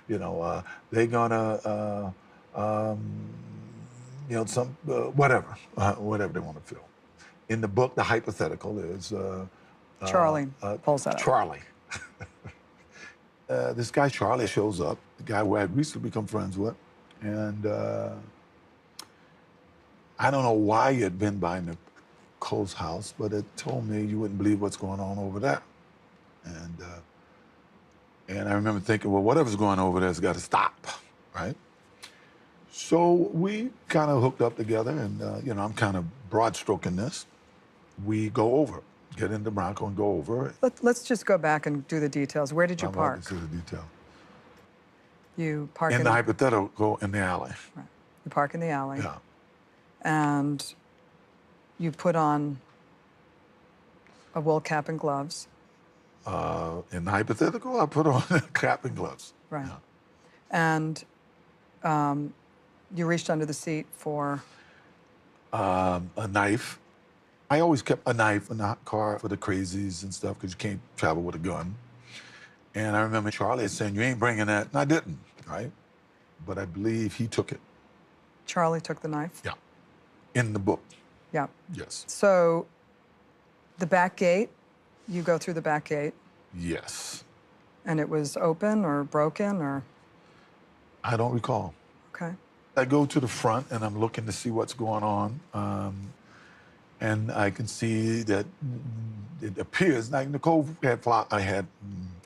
You know, they're going to, you know, whatever they want to feel. In the book, the hypothetical is... Charlie pulls that up. Charlie. This guy, Charlie, shows up, the guy who I had recently become friends with, and I don't know why he had been by Nicole's house, but it told me you wouldn't believe what's going on over there. And I remember thinking, well, whatever's going on over there has got to stop, right? So we kind of hooked up together, and you know, I'm kind of broad-stroking this. We go over, get in the Bronco and go over. Let's just go back and do the details. Where did you park? This is the detail. You park in the hypothetical in the alley. Right. You park in the alley. Yeah. And you put on a wool cap and gloves. In the hypothetical, I put on a cap and gloves. Right. Yeah. And you reached under the seat for? A knife. I always kept a knife in the car for the crazies and stuff because you can't travel with a gun. And I remember Charlie saying, you ain't bringing that. And I didn't, right? But I believe he took it. Charlie took the knife? Yeah. In the book. Yeah. Yes. So the back gate, you go through the back gate? Yes. And it was open or broken or? I don't recall. Okay. I go to the front and I'm looking to see what's going on. And I can see that it appears like Nicole had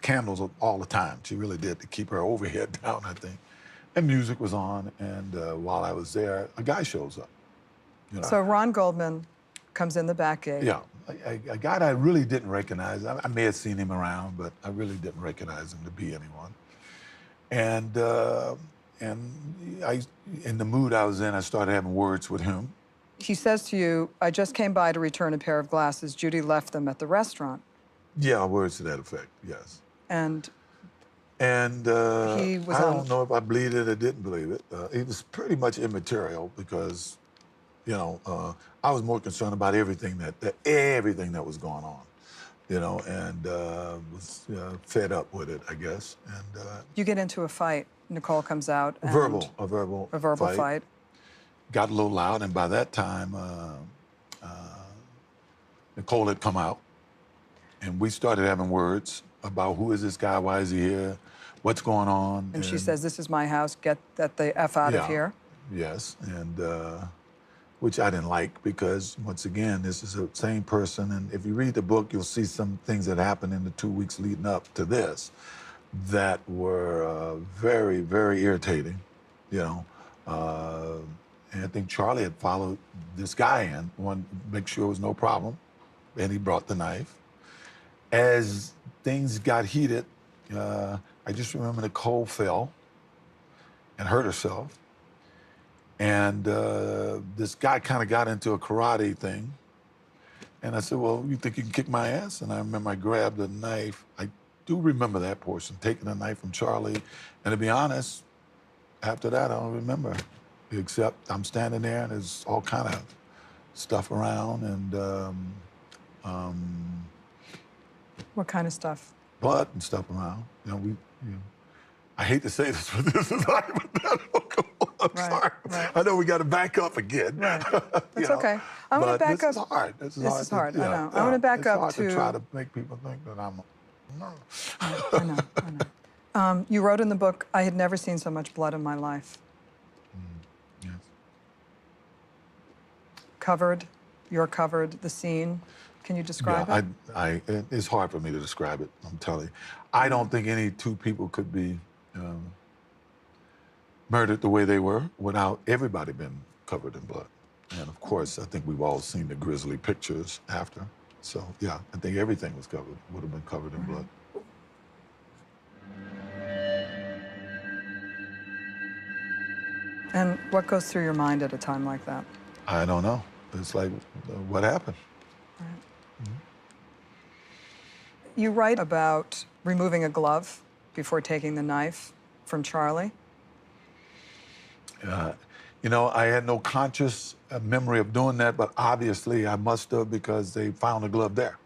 candles all the time. She really did, to keep her overhead down, I think. And music was on, and while I was there, a guy shows up. You know? So Ron Goldman comes in the back gate. Yeah, a guy that I really didn't recognize. I may have seen him around, but I really didn't recognize him to be anyone. And in the mood I was in, I started having words with him. He says to you, I just came by to return a pair of glasses. Judy left them at the restaurant. Yeah, words to that effect, yes. And he was I don't know if I believed it or didn't believe it. It was pretty much immaterial because, you know, I was more concerned about everything that was going on, you know, and was fed up with it, I guess. And you get into a fight. Nicole comes out. And a verbal fight. Got a little loud, and by that time, Nicole had come out, and we started having words about who is this guy, why is he here, what's going on. And she says, this is my house, get the F out of here. Yes, and which I didn't like because, once again, this is the same person, and if you read the book, you'll see some things that happened in the 2 weeks leading up to this that were very, very irritating, you know. And I think Charlie had followed this guy in, wanted to make sure there was no problem, and he brought the knife. As things got heated, I just remember Nicole fell and hurt herself. And this guy kind of got into a karate thing. And I said, well, you think you can kick my ass? And I remember I grabbed a knife. I do remember that portion, taking a knife from Charlie. And to be honest, after that, I don't remember, except I'm standing there and there's all kind of stuff around and What kind of stuff? blood and stuff around. I hate to say this, but this is hypothetical. I'm sorry. Right. I know we got to back up again. Right. That's okay. I'm going to back up. This is hard. This is hard. To, I know. I'm going to back up hard to try to make people think that I'm. I know. You wrote in the book, I had never seen so much blood in my life. Yes. You're covered, the scene. Can you describe it? It's hard for me to describe it, I'm telling you. I don't think any two people could be murdered the way they were without everybody being covered in blood. And of course, I think we've all seen the grisly pictures after. So yeah, I think everything would have been covered in blood. And what goes through your mind at a time like that? I don't know. It's like, what happened? You write about removing a glove before taking the knife from Charlie. I had no conscious memory of doing that, but obviously I must have because they found a glove there.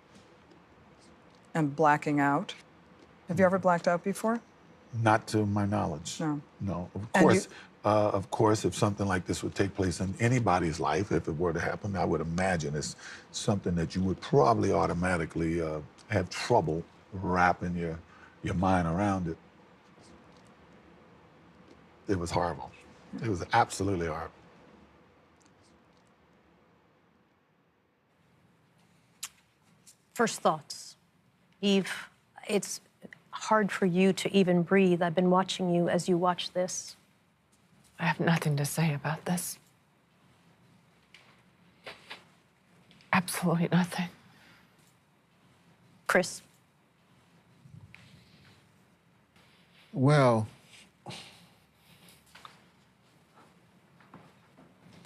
And blacking out. Have you ever blacked out before? Not to my knowledge. No. No. Of course, if something like this would take place in anybody's life, if it were to happen, I would imagine it's something that you would probably automatically have trouble wrapping your mind around it. It was horrible. It was absolutely horrible. First thoughts. Eve, it's hard for you to even breathe. I've been watching you as you watch this. I have nothing to say about this. Absolutely nothing. Chris? Well,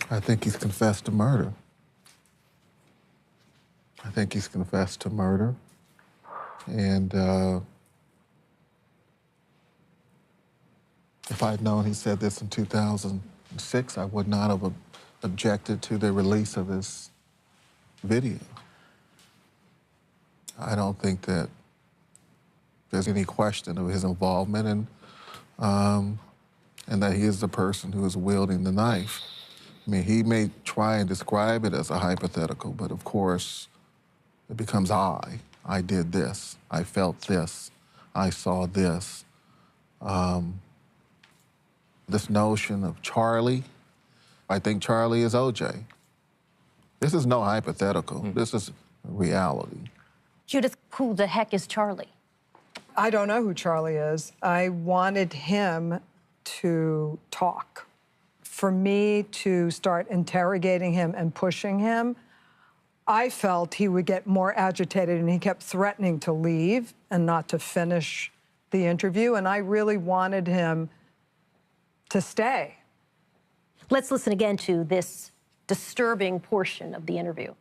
I think he's confessed to murder. I think he's confessed to murder. And if I'd known he said this in 2006, I would not have objected to the release of this video. I don't think that there's any question of his involvement and that he is the person who is wielding the knife. I mean, he may try and describe it as a hypothetical, but of course, it becomes I did this, I felt this, I saw this. This notion of Charlie, I think Charlie is OJ. This is no hypothetical, this is reality. Judith, who the heck is Charlie? I don't know who Charlie is. I wanted him to talk. For me to start interrogating him and pushing him, I felt he would get more agitated, and he kept threatening to leave and not to finish the interview, and I really wanted him to stay. Let's listen again to this disturbing portion of the interview.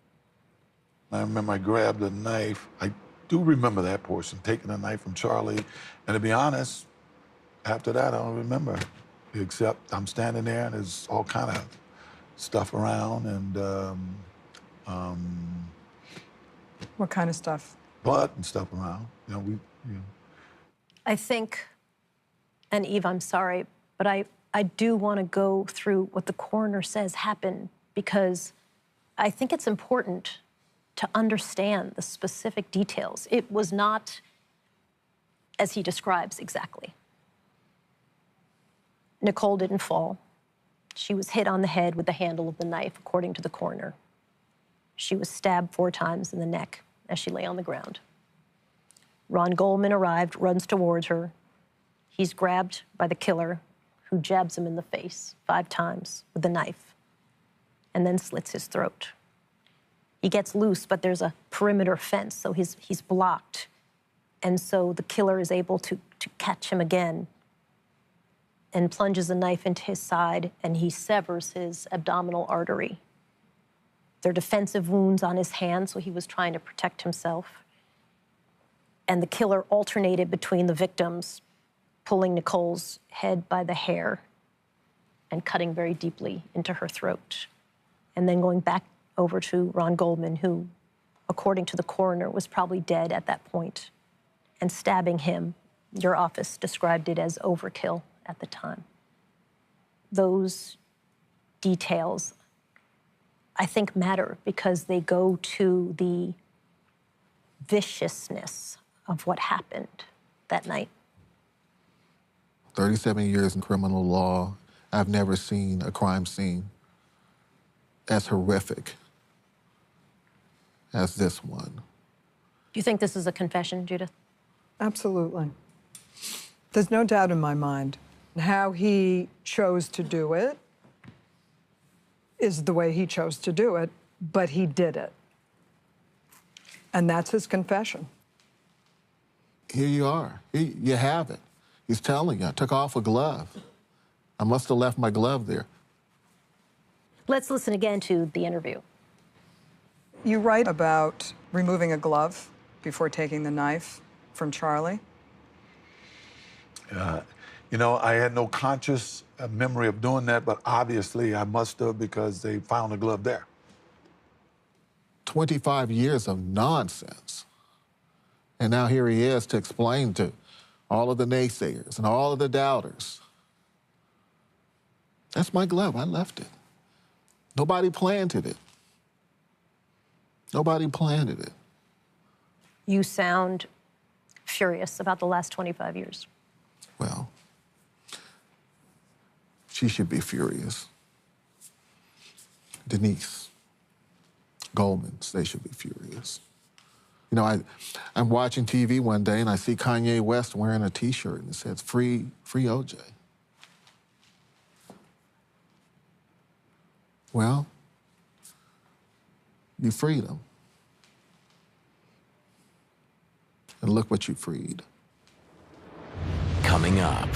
I remember I grabbed a knife. I do remember that portion, taking a knife from Charlie. And to be honest, after that, I don't remember, except I'm standing there and there's all kind of stuff around and What kind of stuff? blood and stuff around. I think, and Eve, I'm sorry, but I do want to go through what the coroner says happened, because I think it's important to understand the specific details. It was not as he describes exactly. Nicole didn't fall. She was hit on the head with the handle of the knife, according to the coroner. She was stabbed 4 times in the neck as she lay on the ground. Ron Goldman arrived, runs towards her. He's grabbed by the killer, who jabs him in the face 5 times with the knife and then slits his throat. He gets loose, but there's a perimeter fence, so he's blocked. And so the killer is able to catch him again and plunges a knife into his side, and he severs his abdominal artery. There are defensive wounds on his hand, so he was trying to protect himself. And the killer alternated between the victims, pulling Nicole's head by the hair and cutting very deeply into her throat, and then going back over to Ron Goldman, who, according to the coroner, was probably dead at that point, and stabbing him. Your office described it as overkill at the time. Those details, I think, matter because they go to the viciousness of what happened that night. 37 years in criminal law, I've never seen a crime scene as horrific as this one. Do you think this is a confession, Judith? Absolutely. There's no doubt in my mind. How he chose to do it is the way he chose to do it, but he did it. And that's his confession. Here you are. You have it. He's telling you, I took off a glove. I must have left my glove there. Let's listen again to the interview. You write about removing a glove before taking the knife from Charlie. You know, I had no conscious memory of doing that, but obviously I must have because they found the glove there. 25 years of nonsense. And now here he is to explain to all of the naysayers and all of the doubters. That's my glove. I left it. Nobody planted it. Nobody planted it. You sound furious about the last 25 years. Well, she should be furious. Denise, Goldman, they should be furious. You know, I'm watching TV one day and I see Kanye West wearing a T-shirt and it says, free OJ. Well, you freed him. And look what you freed. Coming up,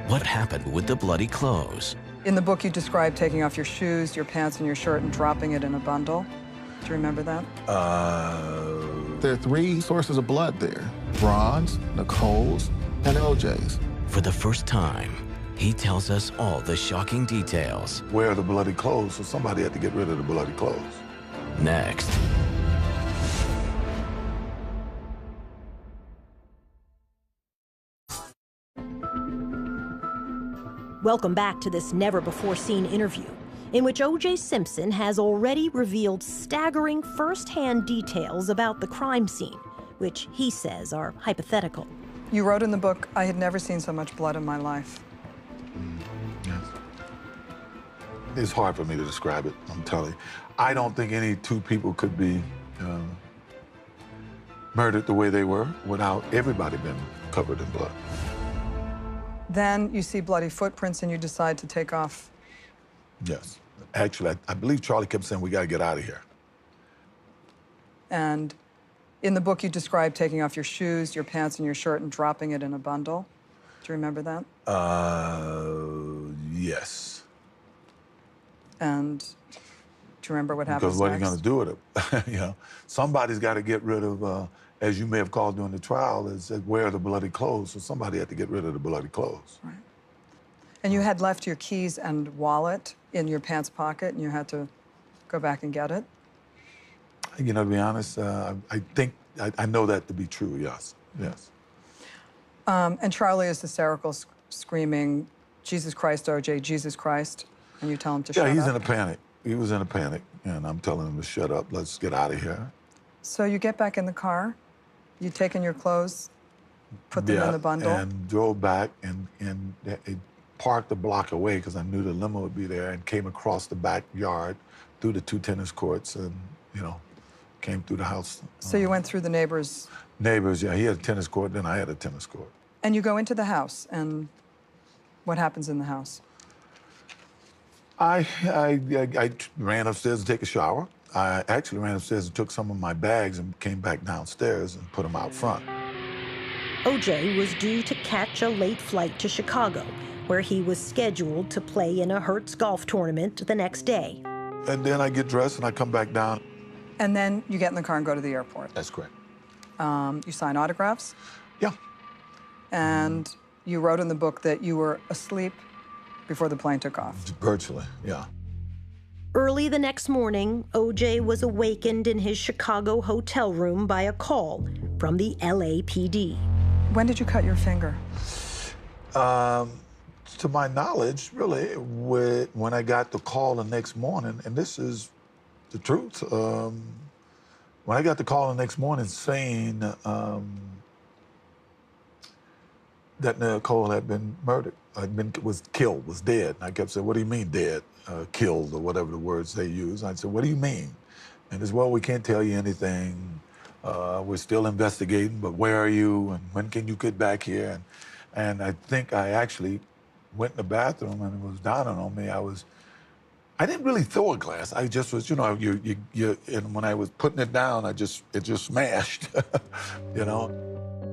what happened with the bloody clothes? In the book, you describe taking off your shoes, your pants, and your shirt and dropping it in a bundle. Do you remember that? There are 3 sources of blood there. Ron's, Nicole's, and OJ's. For the first time, he tells us all the shocking details. Where are the bloody clothes? So somebody had to get rid of the bloody clothes. Next. Welcome back to this never-before-seen interview, in which O.J. Simpson has already revealed staggering first-hand details about the crime scene, which he says are hypothetical. You wrote in the book, I had never seen so much blood in my life. Yes. It's hard for me to describe it, I'm telling you. I don't think any 2 people could be murdered the way they were without everybody being covered in blood. Then you see bloody footprints and you decide to take off. Yes. Actually, I believe Charlie kept saying, we got to get out of here. And in the book, you describe taking off your shoes, your pants, and your shirt and dropping it in a bundle. Do you remember that? Yes. And do you remember what happens Because what next? are you going to do with it? You know, somebody's got to get rid of, as you may have called during the trial, is where are the bloody clothes? So somebody had to get rid of the bloody clothes. Right. And you had left your keys and wallet in your pants pocket, and you had to go back and get it? You know, to be honest, I think, I know that to be true, yes, yes. And Charlie is hysterical, screaming, Jesus Christ, OJ, Jesus Christ, and you tell him to shut up. Yeah, he's in a panic. He was in a panic, and I'm telling him to shut up, let's get out of here. So you get back in the car, you take in your clothes, put them in the bundle? And drove back and parked a block away because I knew the limo would be there and came across the backyard through the 2 tennis courts and, you know, came through the house. So you went through the neighbors? Neighbors, yeah. He had a tennis court, then I had a tennis court. And you go into the house, and what happens in the house? I ran upstairs to take a shower. I actually ran upstairs and took some of my bags and came back downstairs and put them out front. O.J. was due to catch a late flight to Chicago where he was scheduled to play in a Hertz golf tournament the next day. And then I get dressed and I come back down. And then you get in the car and go to the airport. That's correct. You sign autographs? Yeah. And you wrote in the book that you were asleep before the plane took off. Virtually, yeah. Early the next morning, O.J. was awakened in his Chicago hotel room by a call from the LAPD. When did you cut your finger? To my knowledge, really, when I got the call the next morning, and this is the truth, when I got the call the next morning saying that Nicole had been murdered, was killed, was dead. And I kept saying, what do you mean dead? Killed, or whatever the words they use. I said, what do you mean? And as well, we can't tell you anything. We're still investigating, but where are you? And when can you get back here? And I think I actually went in the bathroom and it was dawning on me. I didn't really throw a glass. I just was, and when I was putting it down, it just smashed,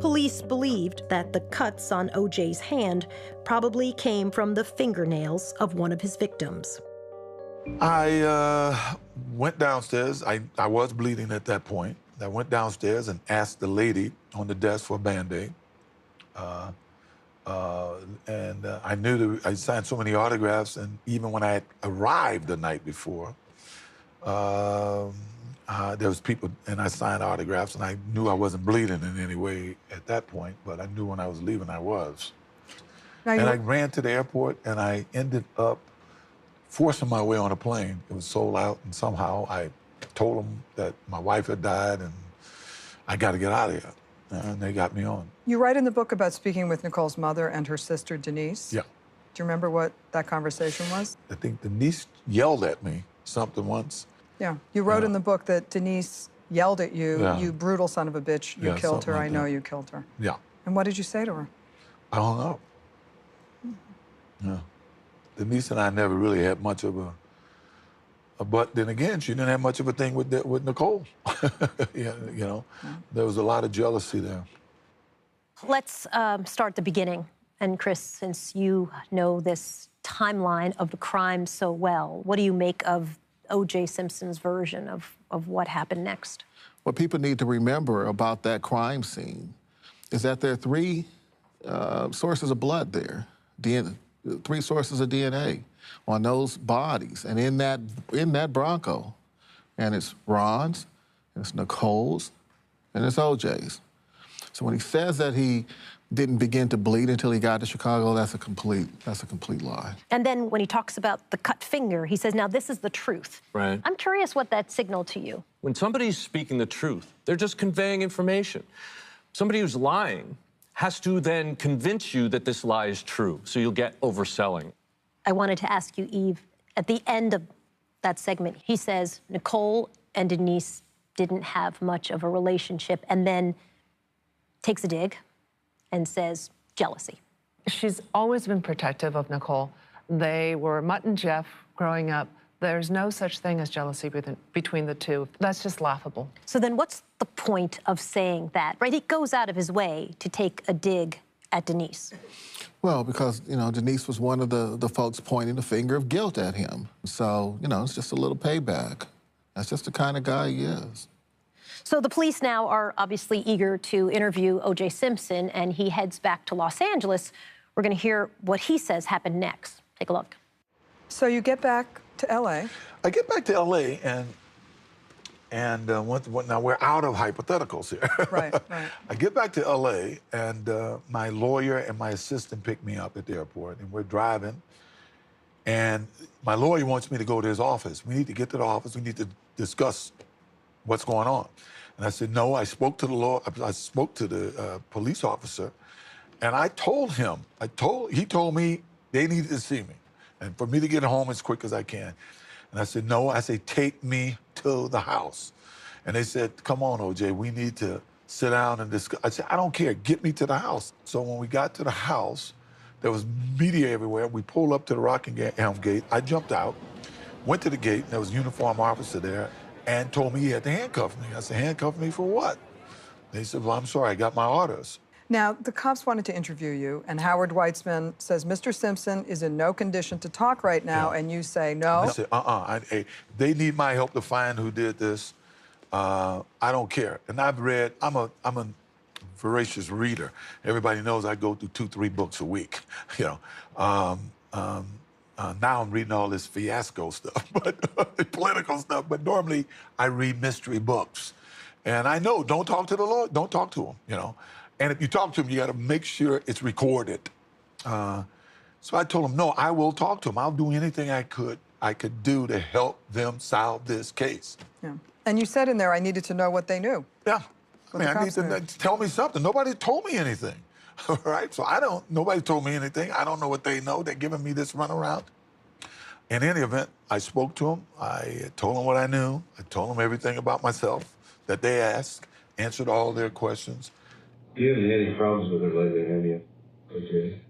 Police believed that the cuts on O.J.'s hand probably came from the fingernails of one of his victims. I went downstairs. I was bleeding at that point. I went downstairs and asked the lady on the desk for a Band-Aid. And I knew I signed so many autographs, and even when I had arrived the night before, there was people, and I signed autographs, and I knew I wasn't bleeding in any way at that point, but I knew when I was leaving I was. And I ran to the airport, and I ended up forcing my way on a plane. It was sold out, and somehow I told them that my wife had died, and I got to get out of here. And they got me on. You write in the book about speaking with Nicole's mother and her sister, Denise. Yeah. Do you remember what that conversation was? I think Denise yelled at me something once. Yeah. You wrote in the book that Denise yelled at you, Yeah. you brutal son of a bitch, you Yeah, killed her, something like I know that. you killed her. Yeah. And what did you say to her? I hung up. Yeah. Denise and I never really had much of a but then again, she didn't have much of a thing with Nicole. There was a lot of jealousy there. Let's start at the beginning. And Chris, since you know this timeline of the crime so well, what do you make of O.J. Simpson's version of what happened next? What people need to remember about that crime scene is that there are three sources of blood there, three sources of DNA on those bodies, and in that Bronco, and it's Ron's, and it's Nicole's, and it's O.J.'s. So when he says that he didn't begin to bleed until he got to Chicago, that's a complete lie. And then when he talks about the cut finger, he says, now this is the truth. Right. I'm curious what that signaled to you. When somebody's speaking the truth, they're just conveying information. Somebody who's lying has to then convince you that this lie is true, so you'll get overselling. I wanted to ask you, Eve, at the end of that segment, he says Nicole and Denise didn't have much of a relationship, and then takes a dig and says jealousy. She's always been protective of Nicole. They were Mutt and Jeff growing up. There's no such thing as jealousy between the two. That's just laughable. So then what's the point of saying that, right? He goes out of his way to take a dig at Denise. Well, because, Denise was one of the folks pointing the finger of guilt at him. So, it's just a little payback. That's just the kind of guy he is. So the police now are obviously eager to interview O.J. Simpson, and he heads back to Los Angeles. We're going to hear what he says happened next. Take a look. So you get back to L.A. I get back to L.A. and now we're out of hypotheticals here. Right. I get back to L.A. and my lawyer and my assistant pick me up at the airport, and we're driving. And my lawyer wants me to go to his office. We need to get to the office. We need to discuss what's going on. And I said, no, I spoke to the police officer, and I told him, he told me they needed to see me, and for me to get home as quick as I can. And I said, no, take me to the house. And they said, come on, O.J., we need to sit down and discuss. I said, I don't care, get me to the house. So when we got to the house, there was media everywhere. We pulled up to the Rockingham gate. I jumped out, went to the gate, and there was a uniformed officer there, and told me he had to handcuff me. I said, handcuff me for what? They said, well, I'm sorry, I got my orders. Now, the cops wanted to interview you, and Howard Weitzman says Mr. Simpson is in no condition to talk right now, and you say no. I said, they need my help to find who did this. I don't care. And I've read, I'm a voracious reader. Everybody knows I go through 2-3 books a week, you know. Now I'm reading all this fiasco stuff, but political stuff, but normally I read mystery books. And I know, don't talk to the Lord, don't talk to him, you know. And if you talk to him, you got to make sure it's recorded. So I told him, no, I will talk to him. I'll do anything I could do to help them solve this case. Yeah. And you said in there, I needed to know what they knew. Yeah. I mean, I need to tell me something. Nobody told me anything, all right? So nobody told me anything. I don't know what they know. They're giving me this runaround. In any event, I spoke to them. I told them what I knew. I told them everything about myself that they asked, answered all their questions. You haven't had any problems with her lately, have you? Okay.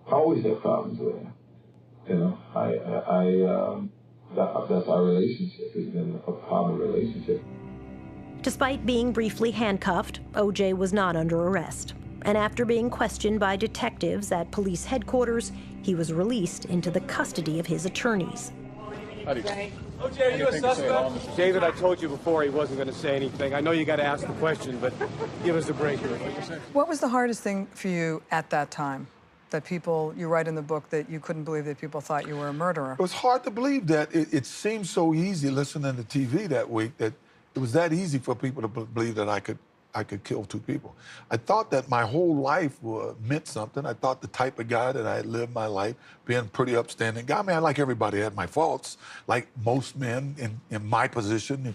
I always have problems with her. You know, that's our relationship. It's been a common relationship. Despite being briefly handcuffed, O.J. was not under arrest. And after being questioned by detectives at police headquarters, he was released into the custody of his attorneys. O.J., are you a suspect? David, I told you before he wasn't going to say anything. I know you got to ask the question, but give us a break here. What was the hardest thing for you at that time? That people, you write in the book that you couldn't believe that people thought you were a murderer. It was hard to believe that. It seemed so easy listening to TV that week that it was that easy for people to believe that I could kill 2 people. I thought that my whole life meant something. I thought the type of guy that I had lived my life, being a pretty upstanding guy. I mean, like everybody had my faults, like most men in my position.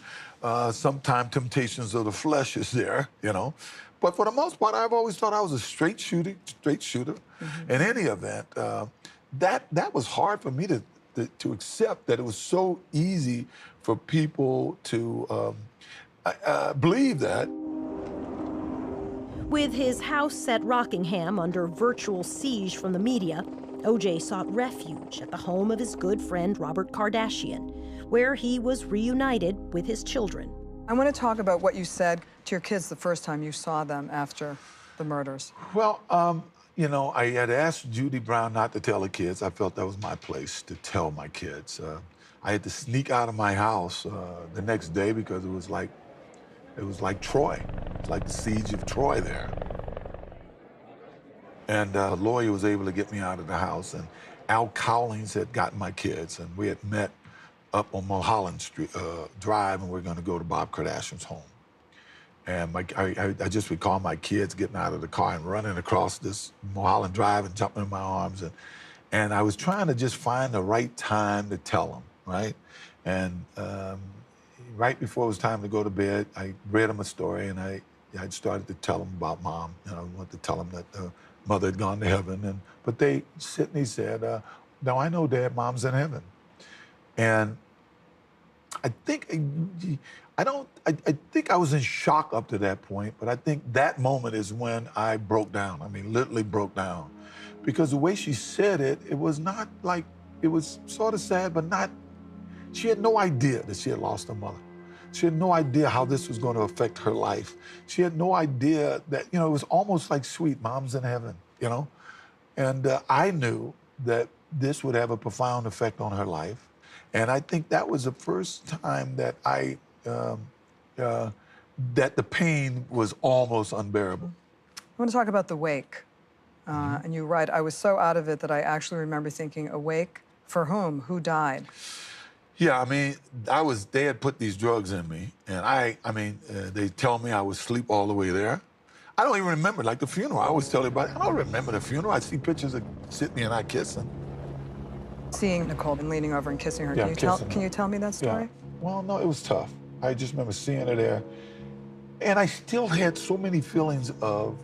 Sometimes temptations of the flesh is there, you know. But for the most part, I've always thought I was a straight shooter. Mm-hmm. In any event, that was hard for me to accept, that it was so easy for people to believe that. With his house at Rockingham under virtual siege from the media, O.J. sought refuge at the home of his good friend Robert Kardashian, where he was reunited with his children. I want to talk about what you said to your kids the first time you saw them after the murders. Well, you know, I had asked Judy Brown not to tell the kids. I felt that was my place to tell my kids. I had to sneak out of my house the next day because it was like Troy. It was like the siege of Troy there. And a lawyer was able to get me out of the house, and Al Cowlings had gotten my kids, and we had met up on Mulholland Street Drive, and we were going to go to Bob Kardashian's home. And I just recall my kids getting out of the car and running across this Mulholland Drive and jumping in my arms. And I was trying to just find the right time to tell them, right? And right before it was time to go to bed, I read them a story, and I started to tell them about Mom. You know, I wanted to tell them that Mother had gone to heaven. But Sydney said, no, I know, Dad, Mom's in heaven. And I think I was in shock up to that point, but I think that moment is when I broke down. I mean, literally broke down. Because the way she said it, it was not like, it was sort of sad, but not, she had no idea that she had lost her mother. She had no idea how this was going to affect her life. She had no idea that, you know, it was almost like, sweet, Mom's in heaven, you know? And I knew that this would have a profound effect on her life. And I think that was the first time that that the pain was almost unbearable. I want to talk about the wake. And you write, I was so out of it that I actually remember thinking, a wake for whom? Who died? Yeah, I mean, they had put these drugs in me, and they tell me I was asleep all the way there. I don't even remember, like the funeral. I always tell everybody, I don't remember the funeral. I see pictures of Sydney and I kissing. Seeing Nicole and leaning over and kissing her. Yeah, Can you tell me that story? Yeah. Well, no, it was tough. I just remember seeing her there. And I still had so many feelings of,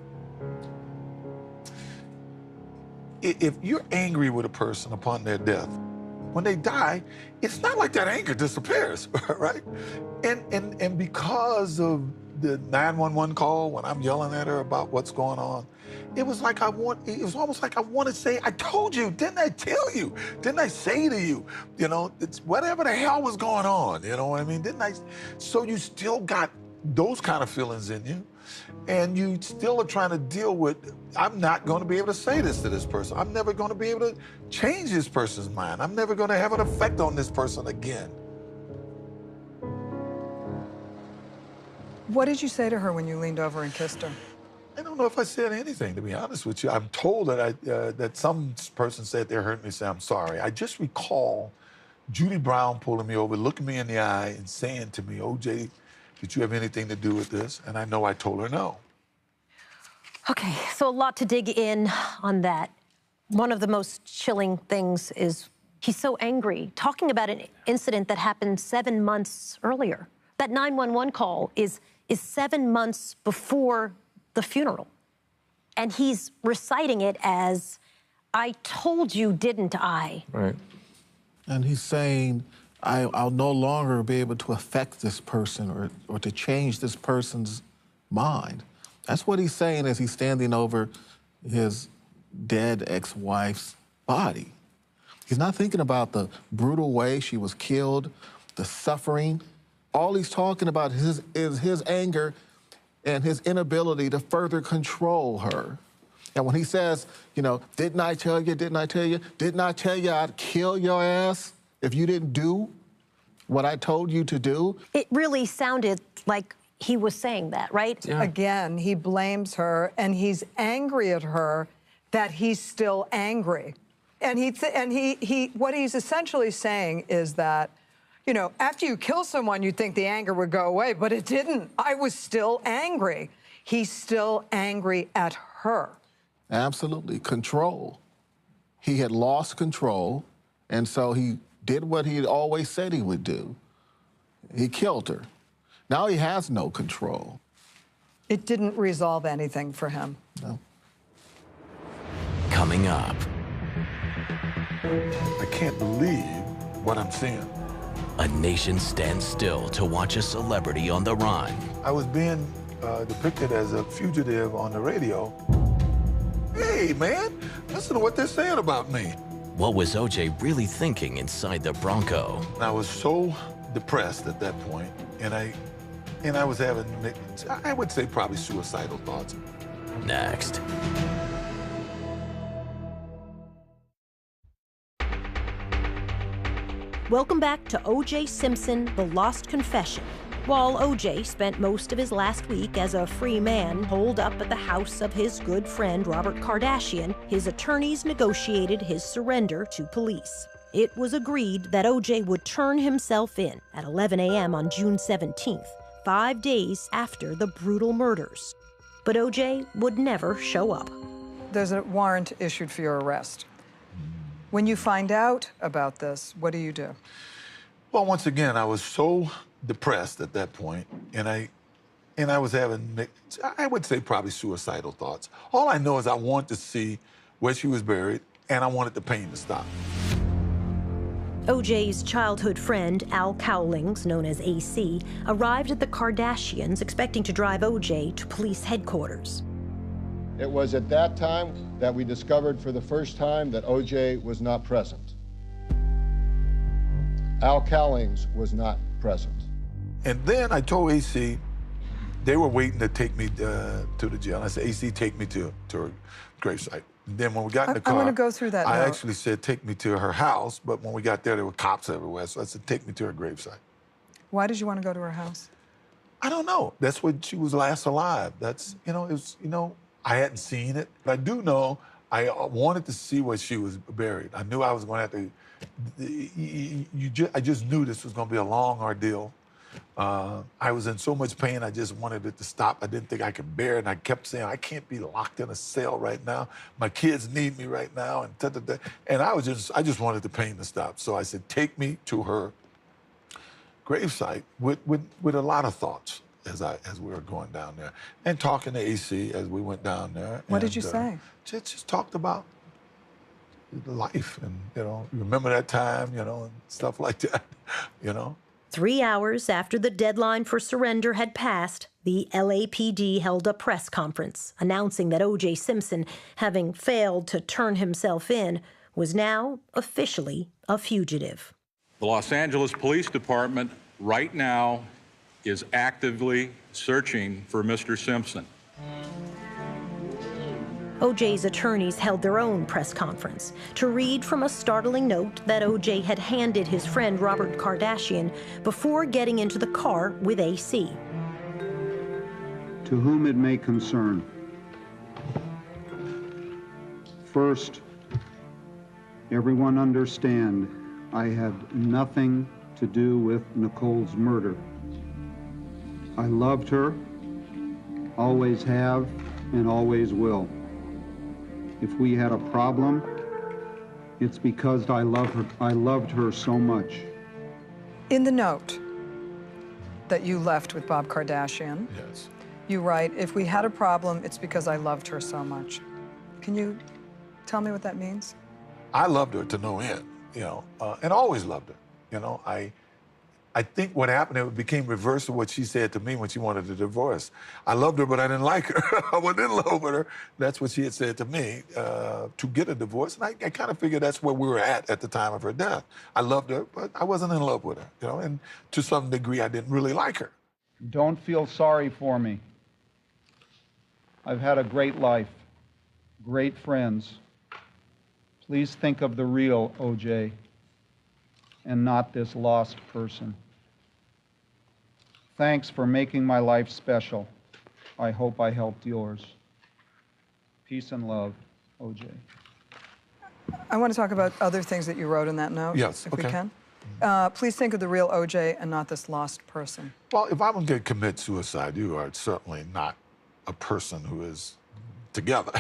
if you're angry with a person upon their death, when they die, it's not like that anger disappears, right? And because of the 911 call, when I'm yelling at her about what's going on, it was like it was almost like I want to say, I told you, didn't I tell you? Didn't I say to you? You know, it's whatever the hell was going on, you know what I mean? Didn't I? So you still got those kind of feelings in you, and you still are trying to deal with, I'm not going to be able to say this to this person. I'm never going to be able to change this person's mind. I'm never going to have an effect on this person again. What did you say to her when you leaned over and kissed her? I don't know if I said anything, to be honest with you. I'm told that that some person said they heard me say, I'm sorry. I just recall Judy Brown pulling me over, looking me in the eye and saying to me, OJ, did you have anything to do with this? And I know I told her no. Okay, so a lot to dig in on that. One of the most chilling things is he's so angry, talking about an incident that happened 7 months earlier. That 911 call is 7 months before the funeral. And he's reciting it as, I told you, didn't I? Right. And he's saying, I'll no longer be able to affect this person or to change this person's mind. That's what he's saying as he's standing over his dead ex-wife's body. He's not thinking about the brutal way she was killed, the suffering. All he's talking about is his anger and his inability to further control her. And when he says, you know, didn't I tell you, didn't I tell you? Didn't I tell you I'd kill your ass if you didn't do what I told you to do? It really sounded like he was saying that, right? Yeah. Again, he blames her, and he's angry at her that he's still angry. And what he's essentially saying is that, you know, after you kill someone, you'd think the anger would go away, but it didn't. I was still angry. He's still angry at her. Absolutely. Control. He had lost control, and so he did what he had always said he would do. He killed her. Now he has no control. It didn't resolve anything for him. No. Coming up. I can't believe what I'm seeing. A nation stands still to watch a celebrity on the run. I was being depicted as a fugitive on the radio. Hey, man, listen to what they're saying about me. What was OJ really thinking inside the Bronco? I was so depressed at that point, and I was having, I would say, probably suicidal thoughts. Next. Welcome back to O.J. Simpson, The Lost Confession. While O.J. spent most of his last week as a free man holed up at the house of his good friend Robert Kardashian, his attorneys negotiated his surrender to police. It was agreed that O.J. would turn himself in at 11 a.m. on June 17th, 5 days after the brutal murders. But O.J. would never show up. There's a warrant issued for your arrest. When you find out about this, what do you do? Well, once again, I was so depressed at that point, and I was having, I would say, probably suicidal thoughts. All I know is I wanted to see where she was buried, and I wanted the pain to stop. O.J.'s childhood friend, Al Cowlings, known as AC, arrived at the Kardashians expecting to drive O.J. to police headquarters. It was at that time that we discovered for the first time that O.J. was not present. Al Cowlings was not present. And then I told AC, they were waiting to take me to the jail. I said, AC, take me to her gravesite. And then when we got in the car, I'm going to go through that I now. actually said, take me to her house, but when we got there were cops everywhere, so I said, take me to her gravesite. Why did you want to go to her house? I don't know. That's when she was last alive. That's, it was, I hadn't seen it, but I do know I wanted to see where she was buried. I knew I was going to have to, I just knew this was going to be a long ordeal. I was in so much pain, I just wanted it to stop. I didn't think I could bear it, and I kept saying, I can't be locked in a cell right now. My kids need me right now, and da-da-da. And I just wanted the pain to stop. So I said, take me to her gravesite with a lot of thoughts as we were going down there, and talking to AC as we went down there. What did you say? Just talked about life, and you remember that time, and stuff like that, 3 hours after the deadline for surrender had passed, the LAPD held a press conference announcing that O.J. Simpson, having failed to turn himself in, was now officially a fugitive. The Los Angeles Police Department right now is actively searching for Mr. Simpson. O.J.'s attorneys held their own press conference to read from a startling note that O.J. had handed his friend Robert Kardashian before getting into the car with AC. To whom it may concern. First, everyone understand I had nothing to do with Nicole's murder. I loved her, always have, and always will. If we had a problem, it's because I loved her so much. In the note that you left with Bob Kardashian, yes, you write, if we had a problem, it's because I loved her so much. Can you tell me what that means? I loved her to no end, and always loved her. I think what happened, it became reverse of what she said to me when she wanted a divorce. I loved her, but I didn't like her. I wasn't in love with her. That's what she had said to me, to get a divorce. And I kind of figured that's where we were at the time of her death. I loved her, but I wasn't in love with her, and to some degree, I didn't really like her. Don't feel sorry for me. I've had a great life, great friends. Please think of the real O.J. and not this lost person. Thanks for making my life special. I hope I helped yours. Peace and love, O.J. I want to talk about other things that you wrote in that note, yes, if okay. we can. Please think of the real O.J. and not this lost person. Well, if I'm going to commit suicide, you are certainly not a person who is together.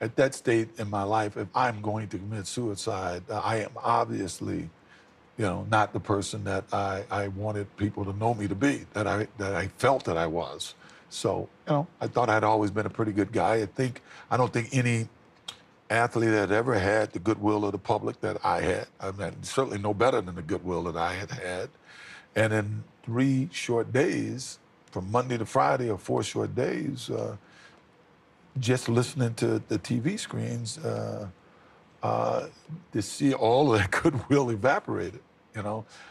At that state in my life, if I'm going to commit suicide, I am obviously, not the person that I wanted people to know me to be, that I felt that I was. So, I thought I'd always been a pretty good guy. I don't think any athlete had ever had the goodwill of the public that I had. I mean, certainly no better than the goodwill that I had had. And in 3 short days, from Monday to Friday, or 4 short days, just listening to the TV screens, to see all of that goodwill evaporated,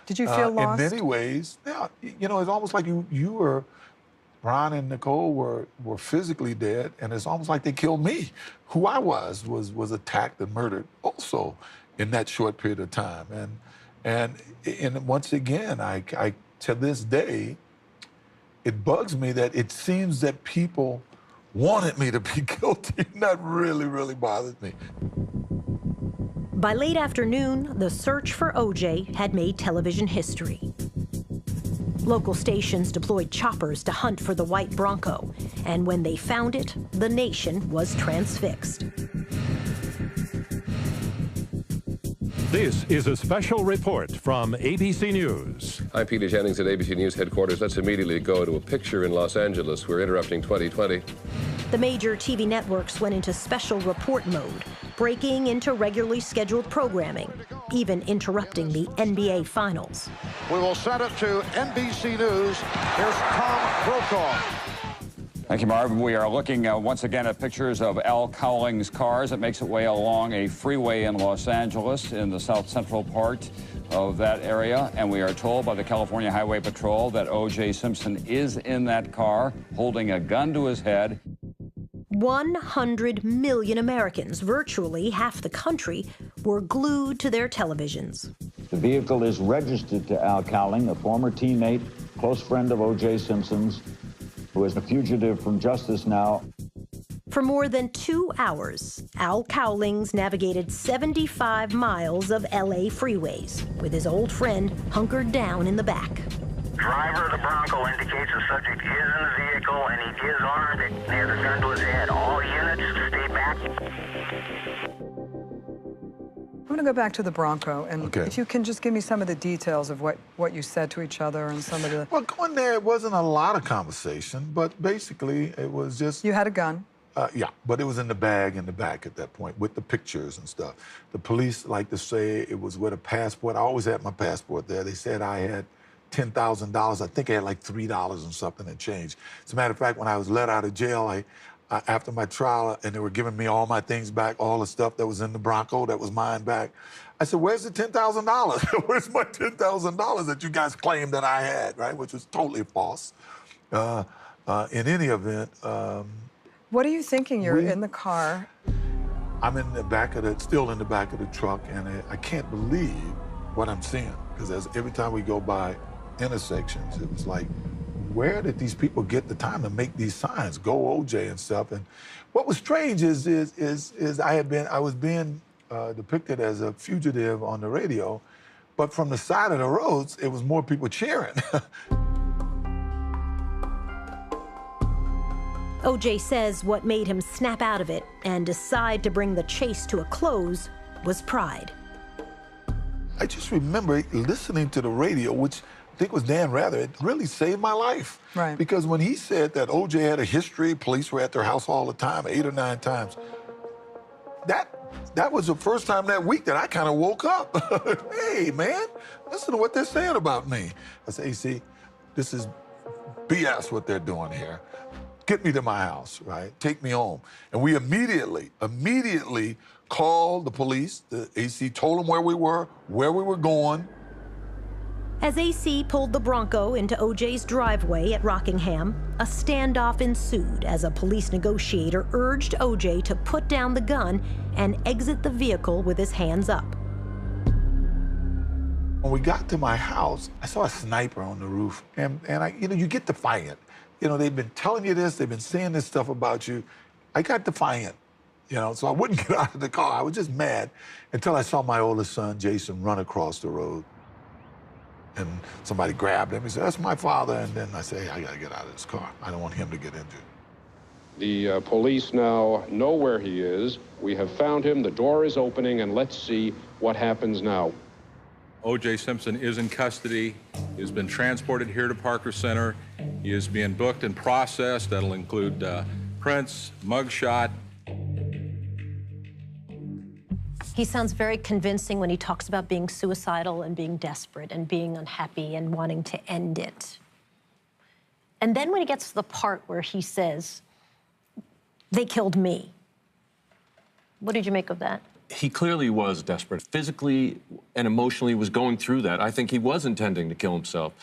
Did you feel lost? In many ways, yeah. It's almost like you were, Ron and Nicole were physically dead, and it's almost like they killed me. Who I was attacked and murdered also in that short period of time. And once again, I to this day, it bugs me that it seems that people wanted me to be guilty. That really, really bothered me. By late afternoon, the search for O.J. had made television history. Local stations deployed choppers to hunt for the white Bronco, and when they found it, the nation was transfixed. This is a special report from ABC News. I'm Peter Jennings at ABC News headquarters. Let's immediately go to a picture in Los Angeles. We're interrupting 2020. The major TV networks went into special report mode, breaking into regularly scheduled programming, even interrupting the NBA Finals. We will send it to NBC News. Here's Tom Brokaw. Thank you, Marv. We are looking once again at pictures of Al Cowling's cars. It makes its way along a freeway in Los Angeles in the south central part of that area. And we are told by the California Highway Patrol that O.J. Simpson is in that car holding a gun to his head. 100 million Americans, virtually half the country, were glued to their televisions. The vehicle is registered to Al Cowling, a former teammate, close friend of O.J. Simpson's, who is a fugitive from justice now. For more than 2 hours, Al Cowlings navigated 75 miles of L.A. freeways with his old friend hunkered down in the back. Driver of the Bronco indicates the subject is in the vehicle and he is armed and he has a gun to his head. All units, stay back. I'm going to go back to the Bronco, and Okay. if you can just give me some of the details of what you said to each other and some of the... Well, going there, it wasn't a lot of conversation, but basically it was just... You had a gun? Yeah, but it was in the bag in the back at that point with the pictures and stuff. The police like to say it was with a passport. I always had my passport there. They said I had $10,000. I think I had like $3 and something and change. As a matter of fact, when I was let out of jail, after my trial, and they were giving me all my things back, all the stuff that was in the Bronco that was mine back. I said, where's the $10,000? Where's my $10,000 that you guys claimed that I had, right? Which was totally false. In any event, what are you thinking? You're in the car. I'm in the back of the, still in the back of the truck, and I can't believe what I'm seeing. Because every time we go by intersections, it was like, where did these people get the time to make these signs, go OJ and stuff? And what was strange is I was being depicted as a fugitive on the radio, but from the side of the roads, it was more people cheering. OJ says what made him snap out of it and decide to bring the chase to a close was pride. I just remember listening to the radio, which I think was Dan Rather. It really saved my life. Right. Because when he said that OJ had a history, police were at their house all the time, 8 or 9 times, that was the first time that week that I kind of woke up. Hey, man, listen to what they're saying about me. I said, AC, this is BS what they're doing here. Get me to my house, right? Take me home. And we immediately called the police. The AC told them where we were going. As AC pulled the Bronco into OJ's driveway at Rockingham, a standoff ensued as a police negotiator urged OJ to put down the gun and exit the vehicle with his hands up. When we got to my house, I saw a sniper on the roof, and you get defiant. They've been telling you this, they've been saying this stuff about you. I got defiant, so I wouldn't get out of the car. I was just mad until I saw my oldest son, Jason, run across the road. And somebody grabbed him. He said, that's my father. And then I say, hey, I got to get out of this car. I don't want him to get injured. The police now know where he is. We have found him. The door is opening, and let's see what happens now. O.J. Simpson is in custody. He has been transported here to Parker Center. He is being booked and processed. That'll include prints, mugshot. He sounds very convincing when he talks about being suicidal and being desperate and being unhappy and wanting to end it. And then when he gets to the part where he says, they killed me. What did you make of that? He clearly was desperate. Physically and emotionally was going through that. I think he was intending to kill himself.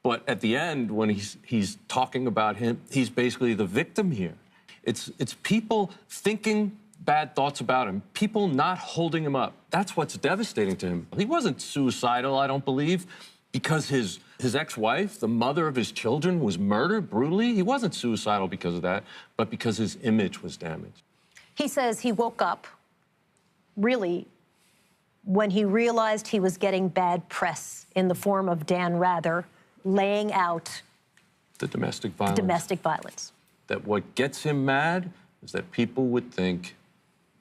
But at the end, when he's talking about him, he's basically the victim here. It's people thinking bad thoughts about him, people not holding him up. That's what's devastating to him. He wasn't suicidal, I don't believe, because his ex-wife, the mother of his children, was murdered brutally. He wasn't suicidal because of that, but because his image was damaged. He says he woke up, really, when he realized he was getting bad press in the form of Dan Rather laying out the domestic violence. Domestic violence. That what gets him mad is that people would think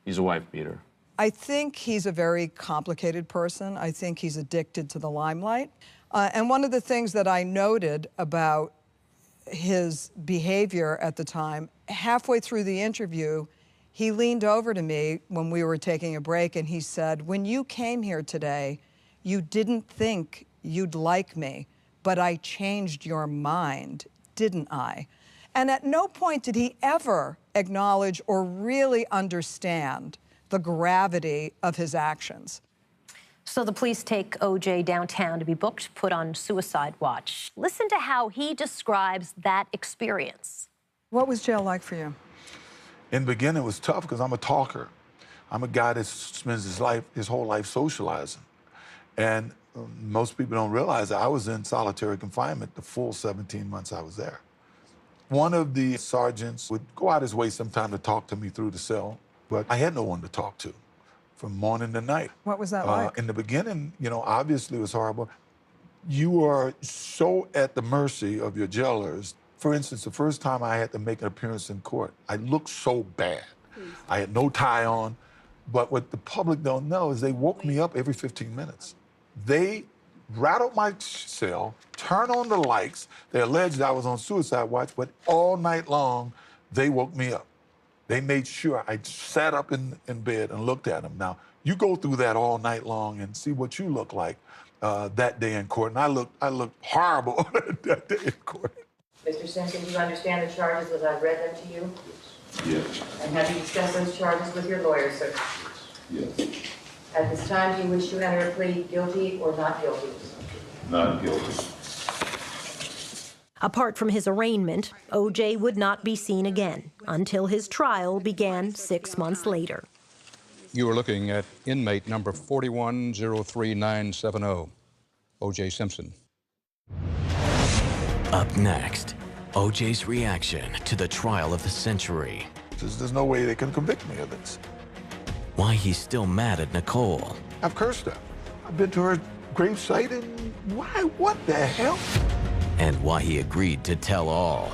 he's a wife beater. I think he's a very complicated person. I think he's addicted to the limelight. And one of the things that I noted about his behavior at the time, halfway through the interview, he leaned over to me when we were taking a break and he said, when you came here today, you didn't think you'd like me, but I changed your mind, didn't I? And at no point did he ever acknowledge or really understand the gravity of his actions. So the police take OJ downtown to be booked, put on suicide watch. Listen to how he describes that experience. What was jail like for you? In the beginning, it was tough because I'm a talker. I'm a guy that spends his whole life socializing. And most people don't realize that I was in solitary confinement the full 17 months I was there. One of the sergeants would go out his way sometime to talk to me through the cell, but I had no one to talk to from morning to night. What was that like? In the beginning, obviously it was horrible. You are so at the mercy of your jailers. For instance, the first time I had to make an appearance in court, I looked so bad. I had no tie on, but what the public don't know is they woke me up every 15 minutes. They rattled my cell, turned on the lights. They alleged I was on suicide watch, but all night long, they woke me up. They made sure I sat up in bed and looked at them. Now, you go through that all night long and see what you look like that day in court. And I looked horrible that day in court. Mr. Simpson, do you understand the charges as I've read them to you? Yes. And have you discussed those charges with your lawyer, sir? Yes. At this time, do you wish to enter a plea guilty or not guilty? Not guilty. Apart from his arraignment, O.J. would not be seen again until his trial began 6 months later. You are looking at inmate number 4103970, O.J. Simpson. Up next, O.J.'s reaction to the trial of the century. There's no way they can convict me of this. Why he's still mad at Nicole. I've cursed her. I've been to her gravesite, and why? What the hell? And why he agreed to tell all.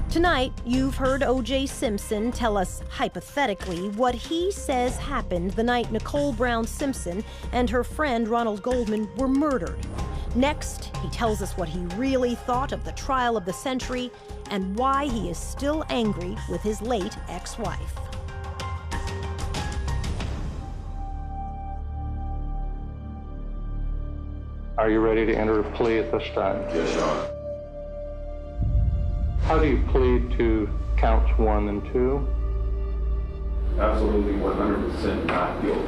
Tonight, you've heard O.J. Simpson tell us hypothetically what he says happened the night Nicole Brown Simpson and her friend Ronald Goldman were murdered. Next, he tells us what he really thought of the trial of the century and why he is still angry with his late ex-wife. Are you ready to enter a plea at this time? Yes, Your Honor. How do you plead to counts 1 and 2? Absolutely 100% not guilty.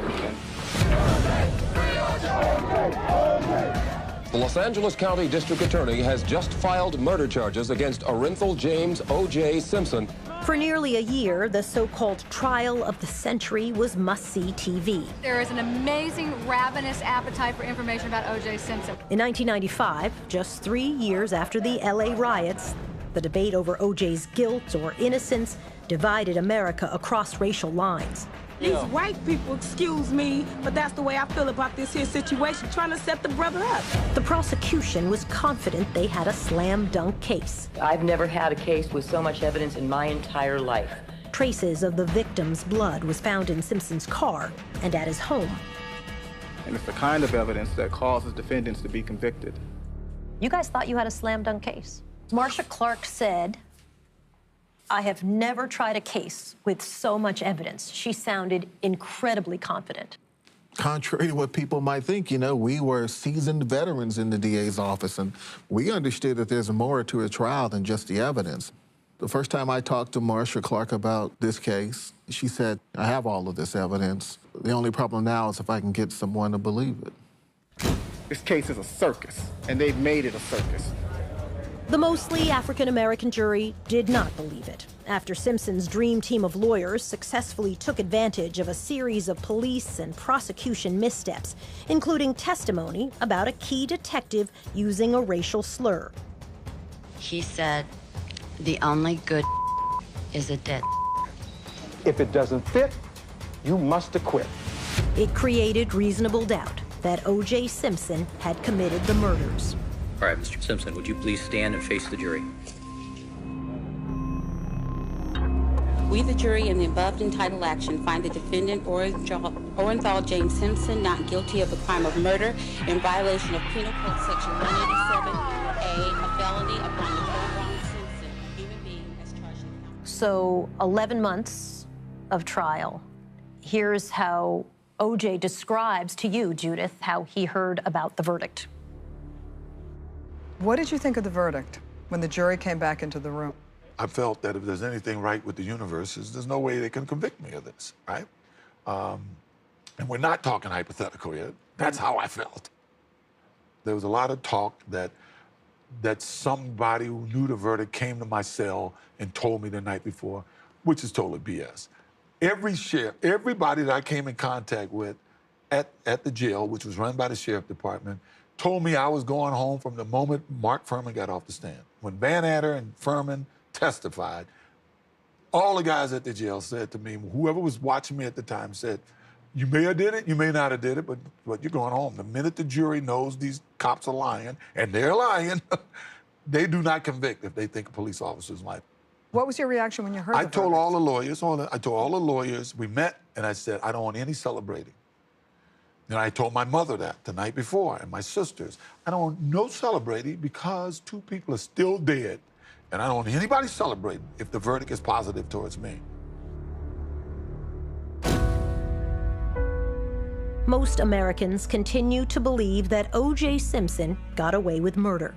The Los Angeles County District Attorney has just filed murder charges against Orenthal James O.J. Simpson. For nearly a year, the so-called trial of the century was must-see TV. There is an amazing, ravenous appetite for information about O.J. Simpson. In 1995, just 3 years after the LA riots, the debate over O.J.'s guilt or innocence divided America across racial lines. These white people, excuse me, but that's the way I feel about this here situation, trying to set the brother up. The prosecution was confident they had a slam-dunk case. I've never had a case with so much evidence in my entire life. Traces of the victim's blood was found in Simpson's car and at his home. And it's the kind of evidence that causes defendants to be convicted. You guys thought you had a slam-dunk case. Marsha Clark said, "I have never tried a case with so much evidence." She sounded incredibly confident. Contrary to what people might think, you know, we were seasoned veterans in the DA's office, and we understood that there's more to a trial than just the evidence. The first time I talked to Marsha Clark about this case, she said, "I have all of this evidence. The only problem now is if I can get someone to believe it." This case is a circus, and they've made it a circus. The mostly African-American jury did not believe it. After Simpson's dream team of lawyers successfully took advantage of a series of police and prosecution missteps, including testimony about a key detective using a racial slur. He said, "The only good is a dead." If it doesn't fit, you must acquit. It created reasonable doubt that O.J. Simpson had committed the murders. All right, Mr. Simpson, would you please stand and face the jury? We, the jury, in the above entitled action, find the defendant, Orenthal James Simpson, not guilty of the crime of murder in violation of Penal Code Section 187A, a felony upon Nicole Brown Simpson, a human being as charged in count. So 11 months of trial. Here's how O.J. describes to you, Judith, how he heard about the verdict. What did you think of the verdict when the jury came back into the room? I felt that if there's anything right with the universe, there's no way they can convict me of this, right? And we're not talking hypothetical yet. That's how I felt. There was a lot of talk that somebody who knew the verdict came to my cell and told me the night before, which is totally BS. Everybody that I came in contact with at the jail, which was run by the sheriff department, told me I was going home from the moment Mark Furman got off the stand. When Van Adder and Furman testified, all the guys at the jail said to me, whoever was watching me at the time said, "You may have did it, you may not have did it, but you're going home." The minute the jury knows these cops are lying, and they're lying, they do not convict if they think a police officer's lying. What was your reaction when you heard I the told verdict? all the lawyers, we met, and I said, I don't want any celebrating. And I told my mother that the night before, and my sisters. I don't want no celebrating because 2 people are still dead, and I don't want anybody celebrating if the verdict is positive towards me. Most Americans continue to believe that O.J. Simpson got away with murder.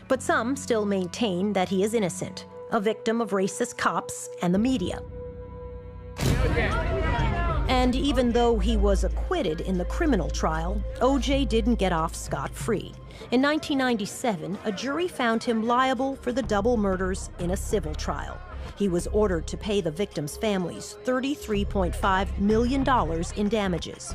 But some still maintain that he is innocent, a victim of racist cops and the media. And even though he was acquitted in the criminal trial, O.J. didn't get off scot-free. In 1997, a jury found him liable for the double murders in a civil trial. He was ordered to pay the victims' families $33.5 million in damages.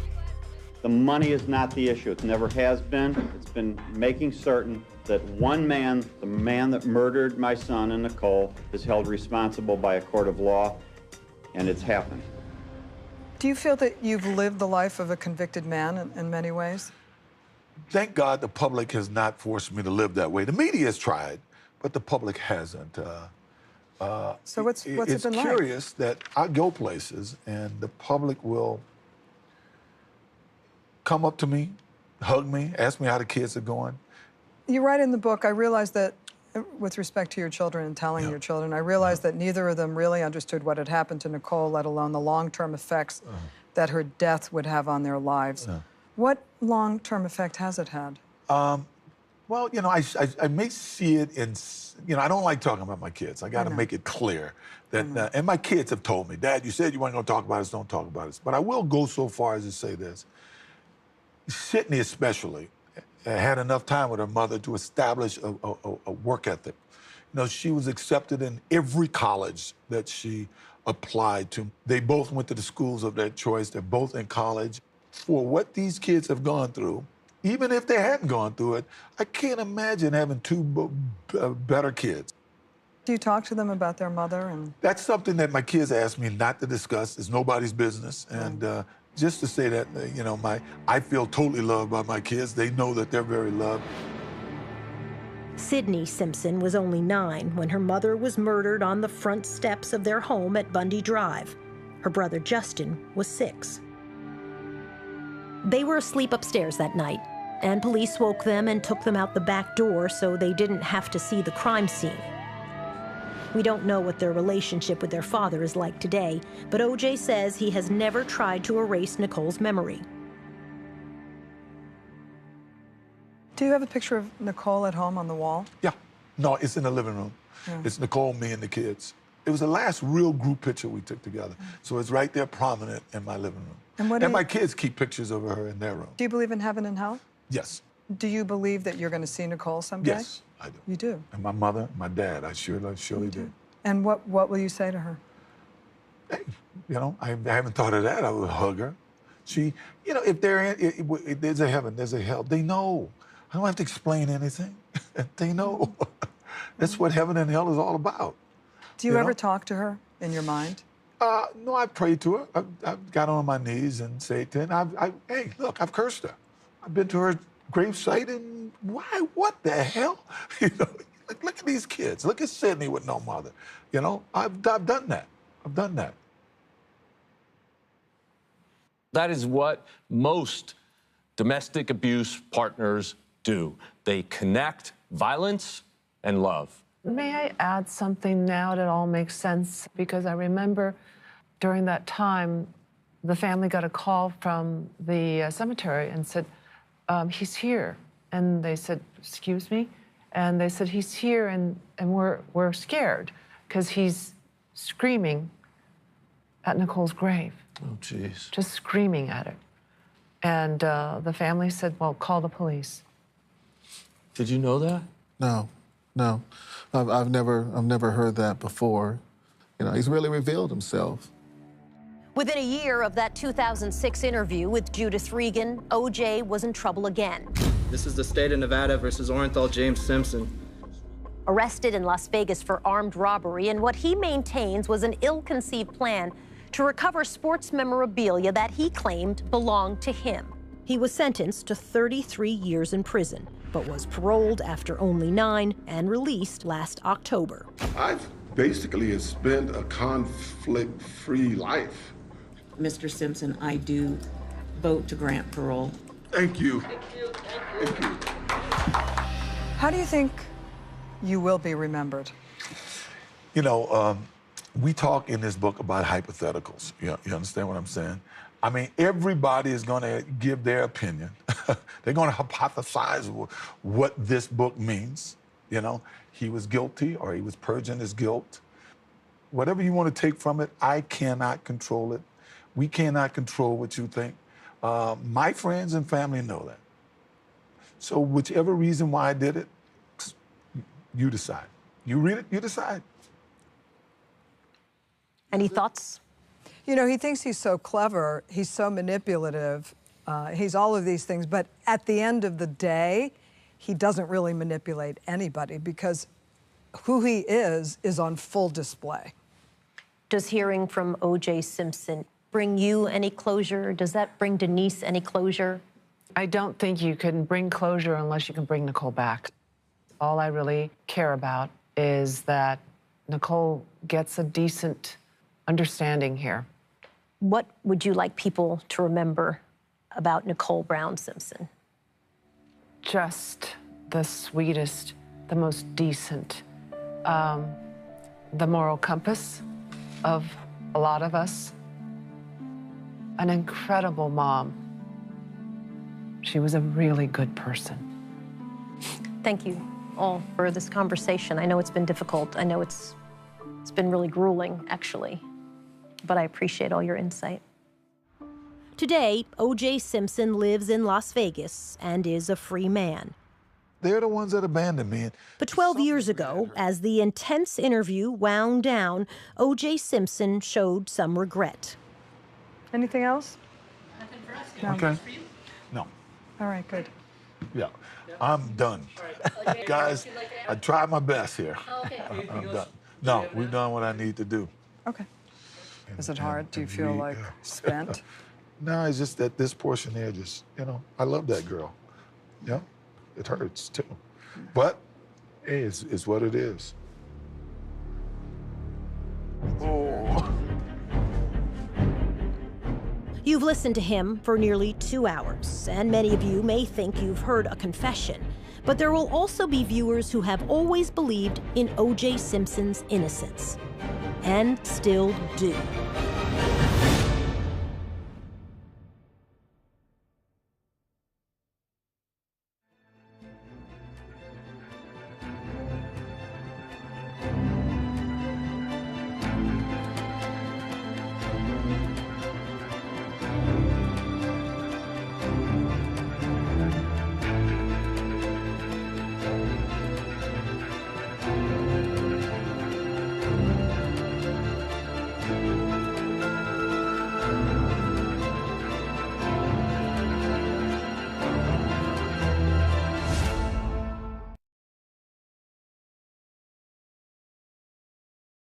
The money is not the issue. It never has been. It's been making certain that one man, the man that murdered my son and Nicole, is held responsible by a court of law, and it's happened. Do you feel that you've lived the life of a convicted man in many ways? Thank God the public has not forced me to live that way. The media has tried, but the public hasn't. So what's it been like? It's curious that I go places and the public will come up to me, hug me, ask me how the kids are going. You write in the book, I realized that, with respect to your children and telling your children, I realized that neither of them really understood what had happened to Nicole, let alone the long-term effects that her death would have on their lives. What long-term effect has it had? Well, you know, I may see it in, you know, I don't like talking about my kids. I got to make it clear that, and my kids have told me, Dad, you said you weren't going to talk about us, don't talk about us. But I will go so far as to say this. Sydney especially had enough time with her mother to establish a work ethic. You know, she was accepted in every college that she applied to. They both went to the schools of their choice. They're both in college. For what these kids have gone through, even if they hadn't gone through it, I can't imagine having two better kids. Do you talk to them about their mother? And that's something that my kids ask me not to discuss. It's nobody's business. And just to say that, you know, I feel totally loved by my kids. They know that they're very loved. Sydney Simpson was only 9 when her mother was murdered on the front steps of their home at Bundy Drive. Her brother Justin was 6. They were asleep upstairs that night, and police woke them and took them out the back door so they didn't have to see the crime scene. We don't know what their relationship with their father is like today, but O.J. says he has never tried to erase Nicole's memory. Do you have a picture of Nicole at home on the wall? Yeah. No, it's in the living room. It's Nicole, me, and the kids. It was the last real group picture we took together. So it's right there prominent in my living room. And my kids keep pictures of her in their room. Do you believe in heaven and hell? Yes. Do you believe that you're going to see Nicole someday? Yes, I do. You do? And my mother, my dad, I surely do. And what will you say to her? Hey, you know, I haven't thought of that. I would hug her. She, you know, if there's a heaven, there's a hell, they know. I don't have to explain anything. They know. That's what heaven and hell is all about. Do you ever talk to her in your mind? No, I prayed to her. I've got on my knees and said to her, hey, look, I've cursed her. I've been to her gravesite and why, what the hell? You know, look at these kids. Look at Sydney with no mother. You know, I've done that. I've done that. That is what most domestic abuse partners do. They connect violence and love. May I add something now that all makes sense? Because I remember during that time, the family got a call from the cemetery and said, he's here. And they said, excuse me? And they said, he's here and we're scared because he's screaming at Nicole's grave. Oh, jeez. Just screaming at it. And the family said, well, call the police. Did you know that? No, no. I've never heard that before. You know, he's really revealed himself. Within a year of that 2006 interview with Judith Regan, O.J. was in trouble again. This is the state of Nevada versus Orenthal James Simpson. Arrested in Las Vegas for armed robbery and what he maintains was an ill-conceived plan to recover sports memorabilia that he claimed belonged to him. He was sentenced to 33 years in prison, but was paroled after only 9 and released last October. I've basically spent a conflict-free life. Mr. Simpson, I do vote to grant parole. Thank you. Thank you. How do you think you will be remembered? You know, we talk in this book about hypotheticals. You understand what I'm saying? I mean, everybody is going to give their opinion. They're going to hypothesize what this book means. You know, he was guilty or he was purging his guilt. Whatever you want to take from it, I cannot control it. We cannot control what you think. My friends and family know that. So whichever reason why I did it, you decide. You read it, you decide. Any thoughts? You know, he thinks he's so clever, he's so manipulative, he's all of these things, but at the end of the day, he doesn't really manipulate anybody because who he is on full display. Does hearing from O.J. Simpson bring you any closure? Does that bring Denise any closure? I don't think you can bring closure unless you can bring Nicole back. All I really care about is that Nicole gets a decent understanding here. What would you like people to remember about Nicole Brown Simpson? Just the sweetest, the most decent, the moral compass of a lot of us. An incredible mom. She was a really good person. Thank you all for this conversation. I know it's been difficult. I know it's been really grueling, actually, but I appreciate all your insight. Today, O.J. Simpson lives in Las Vegas and is a free man. They're the ones that abandoned me. But 12 years ago, as the intense interview wound down, O.J. Simpson showed some regret. Anything else? No. Okay. No. All right, good. Yeah, I'm done. Guys, I tried my best here. I'm done. No, we've done what I need to do. Okay. Is it hard? Do you feel like spent? No, it's just that this portion there just, you know, I love that girl. Yeah, it hurts too. But, hey, it's what it is. Oh. You've listened to him for nearly 2 hours, and many of you may think you've heard a confession. But there will also be viewers who have always believed in O.J. Simpson's innocence, and still do.